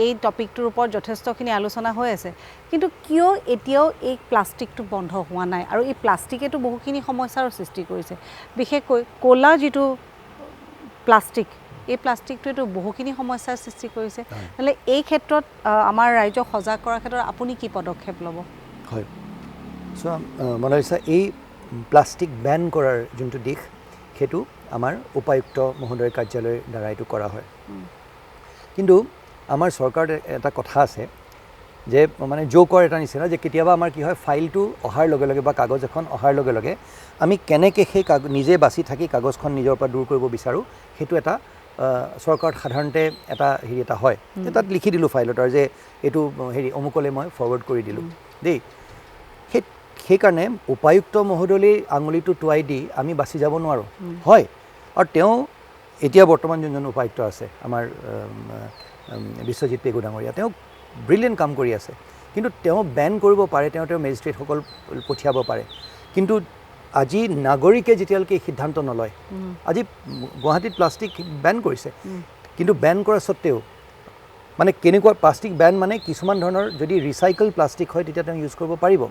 এই টপিকটোৰ ওপৰত যথেষ্টখিনি আলোচনা হৈ আছে কিন্তু কিয় এতিয়াও এই প্লাষ্টিকটো বন্ধ হোৱা নাই আৰু এই প্লাষ্টিকেতো বহুখিনি সমস্যাৰ সৃষ্টি কৰিছে বিশেষকৈ ক'লা যিটো প্লাষ্টিক এই প্লাষ্টিকটোৱেতো বহুখিনি সমস্যাৰ সৃষ্টি কৰিছে নহ'লে এই ক্ষেত্ৰত আমাৰ ৰাইজক সজাগ কৰাৰ ক্ষেত্ৰত আপুনি কি পদক্ষেপ ল'ব হয় চ' মনালিছা এই প্লাষ্টিক বেন কৰাৰ যোনটো দিশ সেইটো আমাৰ উপায়ুক্ত মহোদয়ৰ কাৰ্যালয়ৰ দ্বাৰা এইটো কৰা হয় কিন্তু আমাৰ চৰকাৰৰ এটা কথা আছে যে মানে জোকৰ এটা নিচিনা যে কেতিয়াবা আমাৰ কি হয় ফাইলটো অহাৰ লগে লগে বা কাগজ এখন অহাৰ লগে লগে আমি কেনেকৈ সেই নিজে বাছি থাকি কাগজখন নিজৰ পৰা দূৰ কৰিব বিচাৰোঁ সেইটো এটা চৰকাৰত সাধাৰণতে এটা হেৰি এটা হয় তাত লিখি দিলোঁ ফাইলত আৰু যে এইটো হেৰি অমুকলৈ মই ফৰৱাৰ্ড কৰি দিলোঁ দেই সেইকাৰণে উপায়ুক্ত মহোদয়লৈ আঙুলিটো টুৱাই দি আমি বাছি যাব নোৱাৰোঁ হয় আৰু তেওঁ এতিয়া বৰ্তমান যোনজন উপায়ুক্ত আছে আমাৰ বিশ্বজিৎ পেগু ডাঙৰীয়া তেওঁ ব্ৰিলিয়েণ্ট কাম কৰি আছে কিন্তু তেওঁ বেন কৰিব পাৰে তেওঁ মেজিষ্ট্ৰেটসকল পঠিয়াব পাৰে কিন্তু আজি নাগৰিকে যেতিয়ালৈকে সিদ্ধান্ত নলয় আজি গুৱাহাটীত প্লাষ্টিক বেন কৰিছে কিন্তু বেন কৰা স্বত্তেও মানে কেনেকুৱা প্লাষ্টিক বেন মানে কিছুমান ধৰণৰ যদি ৰিচাইকেল প্লাষ্টিক হয় তেতিয়া তেওঁ ইউজ কৰিব পাৰিব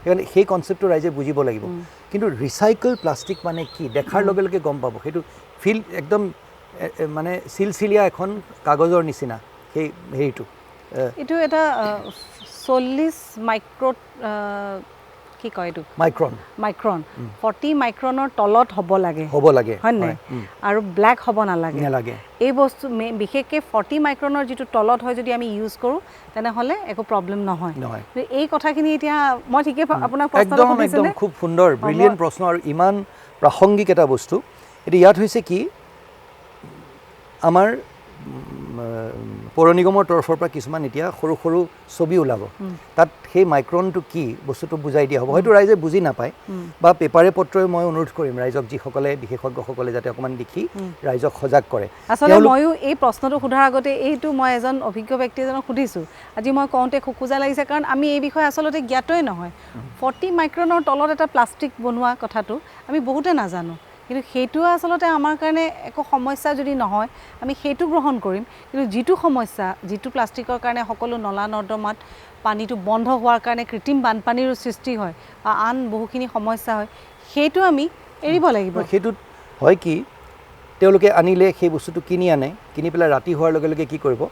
সেইকাৰণে সেই কনচেপ্টটো ৰাইজে বুজিব লাগিব কিন্তু ৰিচাইকেল প্লাষ্টিক মানে কি দেখাৰ লগে লগে গম পাব সেইটো ফিল একদম মানে চিলচিলীয়া এখন কাগজৰ নিচিনা সেই হেৰিটো এইটো এটা 40 মাইক্ৰ কি কয় এইটো মাইক্ৰন 40 মাইক্ৰনৰ তলত হ'ব লাগে হয় নাই আৰু ব্লেক হ'ব নালাগে এই বস্তু বিশেষকৈ 40 মাইক্ৰনৰ যিটো তলত হয় যদি আমি ইউজ কৰোঁ তেনেহ'লে একো প্ৰব্লেম নহয় এই কথাখিনি এতিয়া মই ঠিকেই আপোনাক একদম খুব সুন্দৰ ব্ৰিলিয়েণ্ট প্ৰশ্ন আৰু ইমান প্ৰাসংগিক এটা বস্তু এতিয়া ইয়াত হৈছে কি আমাৰ পৌৰ নিগমৰ তৰফৰ পৰা কিছুমান এতিয়া সৰু সৰু ছবি ওলাব তাত সেই মাইক্ৰনটো কি বস্তুটো বুজাই দিয়া হ'ব হয়তো ৰাইজে বুজি নাপায় বা পেপাৰে পত্ৰই মই অনুৰোধ কৰিম ৰাইজক যিসকলে বিশেষজ্ঞসকলে যাতে অকণমান দেখি ৰাইজক সজাগ কৰে আচলতে ময়ো এই প্ৰশ্নটো সোধাৰ আগতে এইটো মই এজন অভিজ্ঞ ব্যক্তি এজনক সুধিছোঁ আজি মই কওঁতে খোকোজা লাগিছে কাৰণ আমি এই বিষয়ে আচলতে জ্ঞাতই নহয় 40 মাইক্ৰনৰ তলত এটা প্লাষ্টিক বনোৱা কথাটো আমি বহুতে নাজানো কিন্তু সেইটো আচলতে আমাৰ কাৰণে একো সমস্যা যদি নহয় আমি সেইটো গ্ৰহণ কৰিম কিন্তু যিটো সমস্যা যিটো প্লাষ্টিকৰ কাৰণে সকলো নলা নৰ্দমাত পানীটো বন্ধ হোৱাৰ কাৰণে কৃত্ৰিম বানপানীৰো সৃষ্টি হয় বা আন বহুখিনি সমস্যা হয় সেইটো আমি এৰিব লাগিব সেইটোত হয় কি তেওঁলোকে আনিলে সেই বস্তুটো কিনি আনে কিনি পেলাই ৰাতি হোৱাৰ লগে লগে কি কৰিব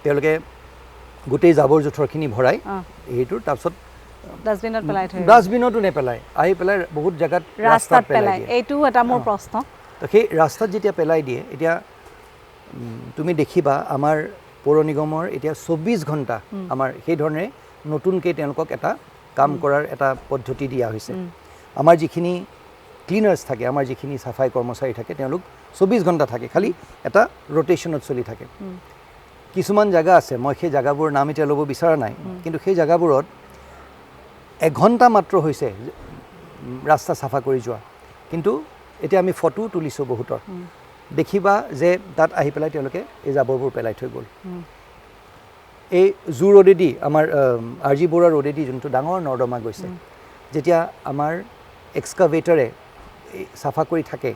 তেওঁলোকে গোটেই জাবৰ জোথৰখিনি ভৰাই এইটোৰ তাৰপিছত ডাষ্টবিনত পেলাই থৈ ডাষ্টবিনতো নেপেলাই আহি পেলাই বহুত জেগাত ৰাস্তাত পেলাই এইটো এটা মোৰ প্ৰশ্ন তো সেই ৰাস্তাত যেতিয়া পেলাই দিয়ে এতিয়া তুমি দেখিবা আমাৰ পৌৰ নিগমৰ এতিয়া 24 ঘণ্টা আমাৰ সেই ধৰণে নতুনকৈ তেওঁলোকক এটা কাম কৰাৰ এটা পদ্ধতি দিয়া হৈছে আমাৰ যিখিনি ক্লিনাৰ্ছ থাকে আমাৰ যিখিনি চাফাই কৰ্মচাৰী থাকে তেওঁলোক 24 ঘণ্টা থাকে খালি এটা ৰোটেশ্যনত চলি থাকে কিছুমান জেগা আছে মই সেই জেগাবোৰৰ নাম এতিয়া ল'ব বিচৰা নাই কিন্তু সেই জেগাবোৰত এঘণ্টা মাত্ৰ হৈছে ৰাস্তা চাফা কৰি যোৱা কিন্তু এতিয়া আমি ফটো তুলিছোঁ বহুতৰ দেখিবা যে তাত আহি পেলাই তেওঁলোকে এই জাবৰবোৰ পেলাই থৈ গ'ল এই জু ৰোডেদি আমাৰ আৰ জি বৰুৱা ৰোডেদি যোনটো ডাঙৰ নৰ্দমা গৈছে যেতিয়া আমাৰ এক্সকাভেটৰে চাফা কৰি থাকে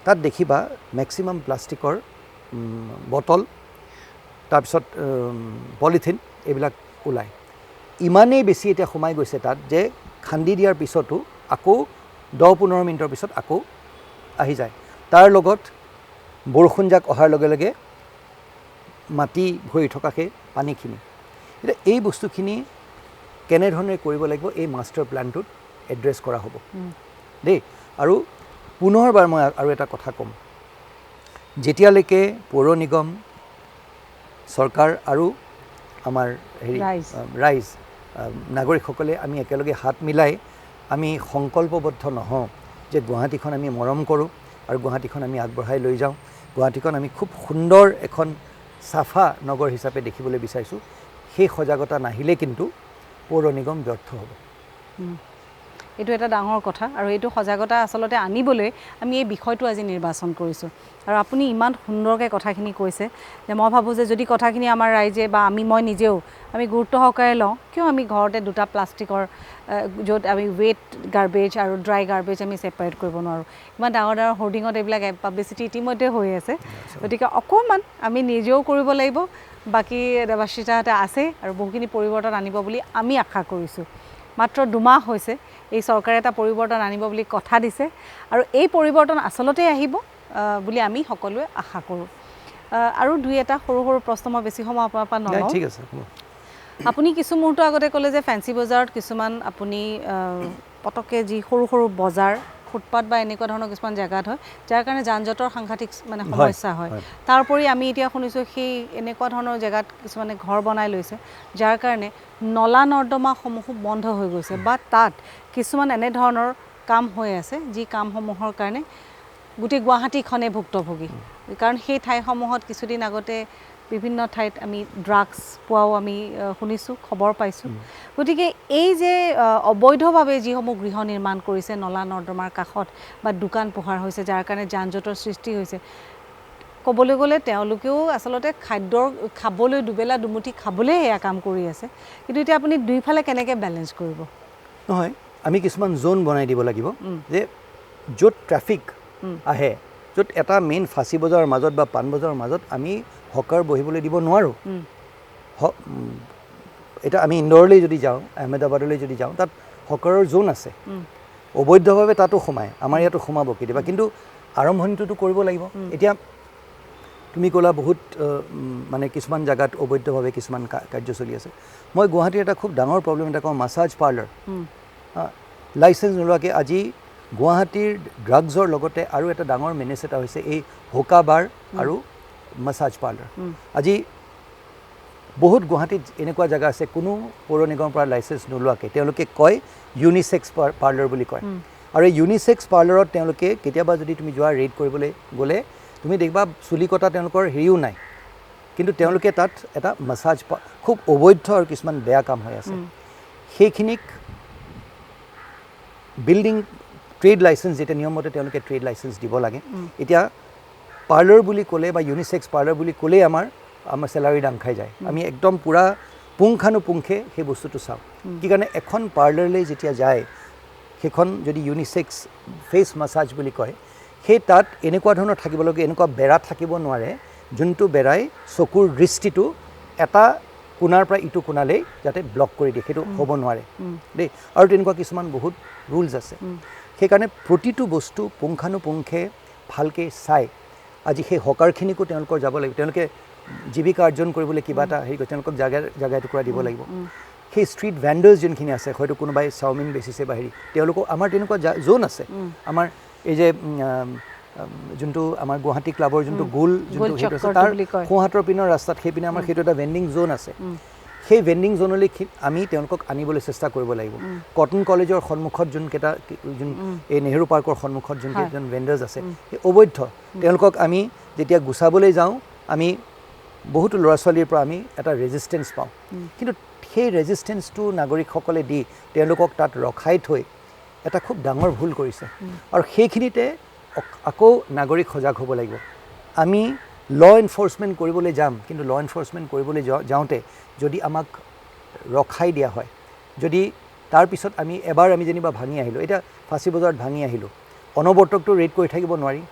তাত দেখিবা মেক্সিমাম প্লাষ্টিকৰ বটল তাৰপিছত পলিথিন এইবিলাক ওলায় ইমানেই বেছি এতিয়া সোমাই গৈছে তাত যে খান্দি দিয়াৰ পিছতো আকৌ 10-15 মিনিটৰ পিছত আকৌ আহি যায় তাৰ লগত বৰষুণজাক অহাৰ লগে লগে মাটি ভৰি থকা সেই পানীখিনি এতিয়া এই বস্তুখিনি কেনেধৰণে কৰিব লাগিব এই মাষ্টাৰ প্লেনটোত এড্ৰেছ কৰা হ'ব দেই আৰু পুনৰবাৰ মই আৰু এটা কথা ক'ম যেতিয়ালৈকে পৌৰ নিগম চৰকাৰ আৰু আমাৰ হেৰি ৰাইজ নাগৰিকসকলে আমি একেলগে হাত মিলাই আমি সংকল্পবদ্ধ নহওঁ যে গুৱাহাটীখন আমি মৰম কৰোঁ আৰু গুৱাহাটীখন আমি আগবঢ়াই লৈ যাওঁ গুৱাহাটীখন আমি খুব সুন্দৰ এখন চাফা নগৰ হিচাপে দেখিবলৈ বিচাৰিছোঁ সেই সজাগতা নাহিলে কিন্তু পৌৰ নিগম ব্যৰ্থ হ'ব এইটো এটা ডাঙৰ কথা আৰু এইটো সজাগতা আচলতে আনিবলৈ আমি এই বিষয়টো আজি নিৰ্বাচন কৰিছোঁ আৰু আপুনি ইমান সুন্দৰকৈ কথাখিনি কৈছে যে মই ভাবোঁ যে যদি কথাখিনি আমাৰ ৰাইজে বা মই নিজেও আমি গুৰুত্ব সহকাৰে লওঁ কিয় আমি ঘৰতে দুটা প্লাষ্টিকৰ য'ত আমি ৱেট গাৰ্বেজ আৰু ড্ৰাই গাৰ্বেজ আমি ছেপাৰেট কৰিব নোৱাৰোঁ ইমান ডাঙৰ ডাঙৰ হোৰ্ডিঙত এইবিলাক পাব্লিচিটি ইতিমধ্যে হৈ আছে গতিকে অকণমান আমি নিজেও কৰিব লাগিব বাকী দেৱাশিষাহঁতে আছে আৰু বহুখিনি পৰিৱৰ্তন আনিব বুলি আমি আশা কৰিছোঁ মাত্ৰ 2 মাহ হৈছে এই চৰকাৰে এটা পৰিৱৰ্তন আনিব বুলি কথা দিছে আৰু এই পৰিৱৰ্তন আচলতে আহিব বুলি আমি সকলোৱে আশা কৰোঁ আৰু দুই এটা সৰু সৰু প্ৰশ্ন মই বেছি সময় আপোনাৰ পৰা নলওঁ ঠিক আছে আপুনি কিছু মুহূৰ্ত আগতে ক'লে যে ফেঞ্চি বজাৰত কিছুমান আপুনি পটককৈ যি সৰু সৰু বজাৰ ফুটপাথ বা এনেকুৱা ধৰণৰ কিছুমান জেগাত হয় যাৰ কাৰণে যান জঁটৰ সাংঘাতিক মানে সমস্যা হয় তাৰোপৰি আমি এতিয়া শুনিছোঁ সেই এনেকুৱা ধৰণৰ জেগাত কিছুমানে ঘৰ বনাই লৈছে যাৰ কাৰণে নলা নৰ্দমাসমূহো বন্ধ হৈ গৈছে বা তাত কিছুমান এনেধৰণৰ কাম হৈ আছে যি কামসমূহৰ কাৰণে গোটেই গুৱাহাটীখনে ভুক্তভোগী কাৰণ সেই ঠাইসমূহত কিছুদিন আগতে বিভিন্ন ঠাইত আমি ড্ৰাগছ পোৱাও আমি শুনিছোঁ খবৰ পাইছোঁ গতিকে এই যে অবৈধভাৱে যিসমূহ গৃহ নিৰ্মাণ কৰিছে নলা নৰ্দমাৰ কাষত বা দোকান পোহাৰ হৈছে যাৰ কাৰণে যান জঁটৰ সৃষ্টি হৈছে ক'বলৈ গ'লে তেওঁলোকেও আচলতে খাদ্যৰ খাবলৈ দুবেলা দুমুঠি খাবলৈ এয়া কাম কৰি আছে কিন্তু এতিয়া আপুনি দুইফালে কেনেকৈ বেলেঞ্চ কৰিব নহয় আমি কিছুমান জোন বনাই দিব লাগিব যে য'ত ট্ৰাফিক আহে য'ত এটা মেইন ফাঁচী বজাৰৰ মাজত বা পাণ বজাৰৰ মাজত আমি হকাৰ বহিবলৈ দিব নোৱাৰোঁ এটা আমি ইন্দোৰলৈ যদি যাওঁ আহমেদাবাদলৈ যদি যাওঁ তাত হকাৰৰ জোন আছে অবৈধভাৱে তাতো সোমায় আমাৰ ইয়াতো সোমাব কেতিয়াবা কিন্তু আৰম্ভণিটোতো কৰিব লাগিব এতিয়া তুমি ক'লা বহুত মানে কিছুমান জেগাত অবৈধভাৱে কিছুমান কাৰ্য চলি আছে মই গুৱাহাটীৰ এটা খুব ডাঙৰ প্ৰব্লেম এটা কওঁ মাছাজ পাৰ্লাৰ লাইচেঞ্চ নোলোৱাকৈ আজি গুৱাহাটীৰ ড্ৰাগছৰ লগতে আৰু এটা ডাঙৰ মেনেজ এটা হৈছে এই হোকা বাৰ আৰু মাছাজ পাৰ্লাৰ আজি বহুত গুৱাহাটীত এনেকুৱা জেগা আছে কোনো পৌৰ নিগমৰ পৰা লাইচেঞ্চ নোলোৱাকৈ তেওঁলোকে কয় ইউনিছেক্স পাৰ্লাৰ বুলি কয় আৰু এই ইউনিছেক্স পাৰ্লাৰত তেওঁলোকে কেতিয়াবা যদি তুমি যোৱা ৰেড কৰিবলৈ গ'লে তুমি দেখিবা চুলি কটা তেওঁলোকৰ হেৰিও নাই কিন্তু তেওঁলোকে তাত এটা মাছাজ খুব অবৈধ আৰু কিছুমান বেয়া কাম হৈ আছে সেইখিনিক বিল্ডিং ট্ৰেড লাইচেন্স যেতিয়া নিয়মমতে তেওঁলোকে ট্ৰেড লাইচেন্স দিব লাগে এতিয়া পাৰ্লাৰ বুলি ক'লে বা ইউনিচেক্স পাৰ্লাৰ বুলি ক'লেই আমাৰ চেলাৰী দাম খাই যায় আমি একদম পূৰা পুংখানুপুংখে সেই বস্তুটো চাওঁ কি কাৰণে এখন পাৰ্লাৰলৈ যেতিয়া যায় সেইখন যদি ইউনিচেক্স ফেচ মাছাজ বুলি কয় সেই তাত এনেকুৱা ধৰণৰ থাকিব লাগে এনেকুৱা বেৰা থাকিব নোৱাৰে যোনটো বেৰাই চকুৰ দৃষ্টিটো এটা কোণাৰ পৰা ইটো কোণালৈ যাতে ব্লক কৰি দিয়ে সেইটো হ'ব নোৱাৰে দেই আৰু তেনেকুৱা কিছুমান বহুত ৰুলছ আছে সেইকাৰণে প্ৰতিটো বস্তু পুংখানুপুংখে ভালকৈ চাই আজি সেই হকাৰখিনিকো তেওঁলোকৰ যাব লাগিব তেওঁলোকে জীৱিকা অৰ্জন কৰিবলৈ কিবা এটা হেৰি কৰে তেওঁলোকক জাগা টুকুৰা দিব লাগিব সেই ষ্ট্ৰীট ভেণ্ডাৰ্ছ যোনখিনি আছে হয়তো কোনোবাই চাওমিন বেচিছে বা হেৰি তেওঁলোকক আমাৰ তেনেকুৱা জ'ন আছে আমাৰ এই যে যোনটো আমাৰ গুৱাহাটী ক্লাবৰ যোনটো গোল যোনটো সেইটো আছে তাৰ সোঁহাতৰ পিনৰ ৰাস্তাত সেইপিনে আমাৰ সেইটো এটা ভেণ্ডিং জ'ন আছে সেই ভেণ্ডিং জ'নলৈ আমি তেওঁলোকক আনিবলৈ চেষ্টা কৰিব লাগিব কটন কলেজৰ সন্মুখত যোনকেইটা এই নেহেৰু পাৰ্কৰ সন্মুখত যোনকেইজন ভেণ্ডাৰ্ছ আছে সেই অবৈধ তেওঁলোকক আমি যেতিয়া গুচাবলৈ যাওঁ আমি বহুতো ল'ৰা ছোৱালীৰ পৰা আমি এটা ৰেজিষ্টেঞ্চ পাওঁ কিন্তু সেই ৰেজিষ্টেঞ্চটো নাগৰিকসকলে দি তেওঁলোকক তাত ৰখাই থৈ এটা খুব ডাঙৰ ভুল কৰিছে আৰু সেইখিনিতে আকৌ নাগৰিক সজাগ হ'ব লাগিব আমি ল এনফৰ্চমেণ্ট কৰিবলৈ যাম কিন্তু ল এনফৰ্চমেণ্ট কৰিবলৈ যাওঁতে যদি আমাক ৰখাই দিয়া হয় যদি তাৰপিছত আমি এবাৰ আমি যেনিবা ভাঙি আহিলোঁ এতিয়া ফাঁচী বজাৰত ভাঙি আহিলোঁ অনবৰ্তকটো ৰেড কৰি থাকিব নোৱাৰি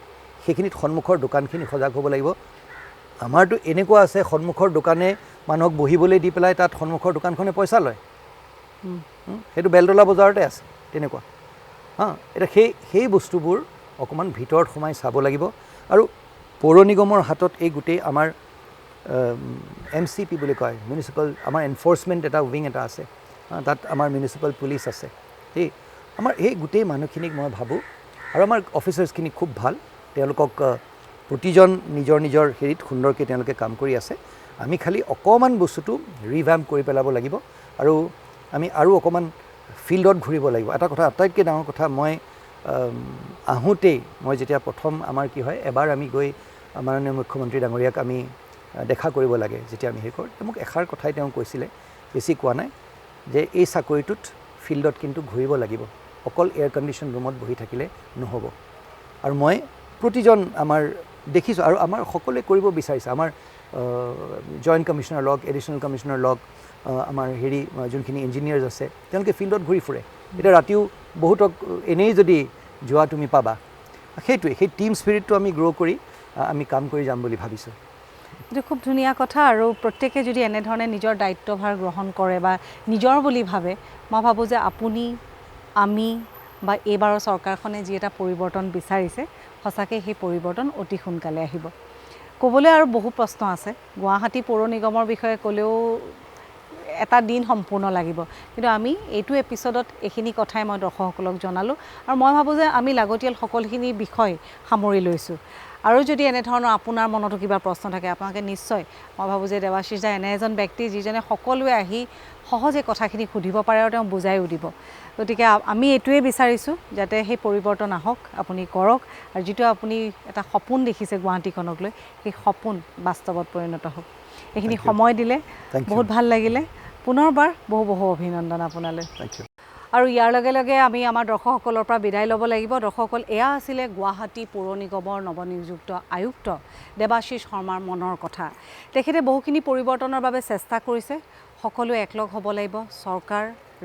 সেইখিনিত সন্মুখৰ দোকানখিনি সজাগ হ'ব লাগিব আমাৰতো এনেকুৱা আছে সন্মুখৰ দোকানে মানুহক বহিবলৈ দি পেলাই তাত সন্মুখৰ দোকানখনে পইচা লয় সেইটো বেলতলা বজাৰতে আছে তেনেকুৱা এতিয়া সেই বস্তুবোৰ অকণমান ভিতৰত সোমাই চাব লাগিব আৰু পৌৰ নিগমৰ হাতত এই গোটেই আমাৰ MCP বুলি কয় মিউনিচিপাল আমাৰ এনফৰ্চমেণ্ট এটা উইং এটা আছে তাত আমাৰ মিউনিচিপাল পুলিচ আছে এই আমাৰ এই গোটেই মানুহখিনিক মই ভাবোঁ আৰু আমাৰ অফিচাৰ্ছখিনি খুব ভাল তেওঁলোকক প্ৰতিজন নিজৰ হেৰিত সুন্দৰকৈ তেওঁলোকে কাম কৰি আছে আমি খালি অকণমান বস্তুটো ৰিভেম্প কৰি পেলাব লাগিব আৰু আমি আৰু অকণমান ফিল্ডত ঘূৰিব লাগিব এটা কথা আটাইতকৈ ডাঙৰ কথা মই আহোঁতেই মই যেতিয়া প্ৰথম আমাৰ কি হয় এবাৰ আমি গৈ মাননীয় মুখ্যমন্ত্ৰী ডাঙৰীয়াক আমি দেখা কৰিব লাগে যেতিয়া আমি হেৰি কৰোঁ মোক এষাৰ কথাই তেওঁ কৈছিলে বেছি কোৱা নাই যে এই চাকৰিটোত ফিল্ডত কিন্তু ঘূৰিব লাগিব অকল এয়াৰ কণ্ডিশ্যন ৰুমত বহি থাকিলে নহ'ব আৰু মই প্ৰতিজন আমাৰ দেখিছোঁ আৰু আমাৰ সকলোৱে কৰিব বিচাৰিছে আমাৰ জইণ্ট কমিশ্যনাৰ লগ এডিশ্যনেল কমিশ্যনাৰ লগ আমাৰ হেৰি যোনখিনি ইঞ্জিনিয়াৰ্ছ আছে তেওঁলোকে ফিল্ডত ঘূৰি ফুৰে এতিয়া ৰাতিও বহুতক এনেই যদি যোৱা তুমি পাবা সেইটোৱে সেই টিম স্পিৰিটটো আমি গ্ৰ' কৰি আমি কাম কৰি যাম বুলি ভাবিছোঁ এইটো খুব ধুনীয়া কথা আৰু প্ৰত্যেকে যদি এনেধৰণে নিজৰ দায়িত্বভাৰ গ্ৰহণ কৰে বা নিজৰ বুলি ভাবে মই ভাবোঁ যে আপুনি আমি বা এইবাৰৰ চৰকাৰখনে যি এটা পৰিৱৰ্তন বিচাৰিছে সঁচাকৈ সেই পৰিৱৰ্তন অতি সোনকালে আহিব ক'বলৈ আৰু বহু প্ৰশ্ন আছে গুৱাহাটী পৌৰ নিগমৰ বিষয়ে ক'লেও এটা দিন সম্পূৰ্ণ লাগিব কিন্তু আমি এইটো এপিছডত এইখিনি কথাই মই দৰ্শকসকলক জনালোঁ আৰু মই ভাবোঁ যে আমি লাগতিয়াল সকলোখিনি বিষয় সামৰি লৈছোঁ আৰু যদি এনেধৰণৰ আপোনাৰ মনতো কিবা প্ৰশ্ন থাকে আপোনালোকে নিশ্চয় মই ভাবোঁ যে দেৱাশিষ দা এনে এজন ব্যক্তি যিজনে সকলোৱে আহি সহজে কথাখিনি সুধিব পাৰে আৰু তেওঁ বুজাইও দিব গতিকে আমি এইটোৱে বিচাৰিছোঁ যাতে সেই পৰিৱৰ্তন আহক আপুনি কৰক আৰু যিটো আপুনি এটা সপোন দেখিছে গুৱাহাটীখনক লৈ সেই সপোন বাস্তৱত পৰিণত হওক এইখিনি সময় দিলে বহুত ভাল লাগিলে পুনৰবাৰ বহু অভিনন্দন আপোনালৈ আৰু ইয়াৰ লগে লগে আমি আমাৰ দৰ্শকসকলৰ পৰা বিদায় ল'ব লাগিব দৰ্শকসকল এয়া আছিলে গুৱাহাটী পৌৰ নিগমৰ নৱনিযুক্ত আয়ুক্ত দেৱাশিষ শৰ্মাৰ মনৰ কথা তেখেতে বহুখিনি পৰিৱৰ্তনৰ বাবে চেষ্টা কৰিছে সকলোৱে একলগ হ'ব লাগিব চৰকাৰ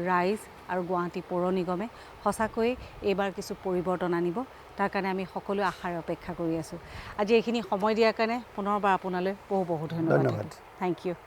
ৰাইজ আৰু গুৱাহাটী পৌৰ নিগমে সঁচাকৈ এইবাৰ কিছু পৰিৱৰ্তন আনিব তাৰ কাৰণে আমি সকলোৱে আশাৰে অপেক্ষা কৰি আছোঁ আজি এইখিনি সময় দিয়াৰ কাৰণে পুনৰবাৰ আপোনালৈ বহু ধন্যবাদ থেংক ইউ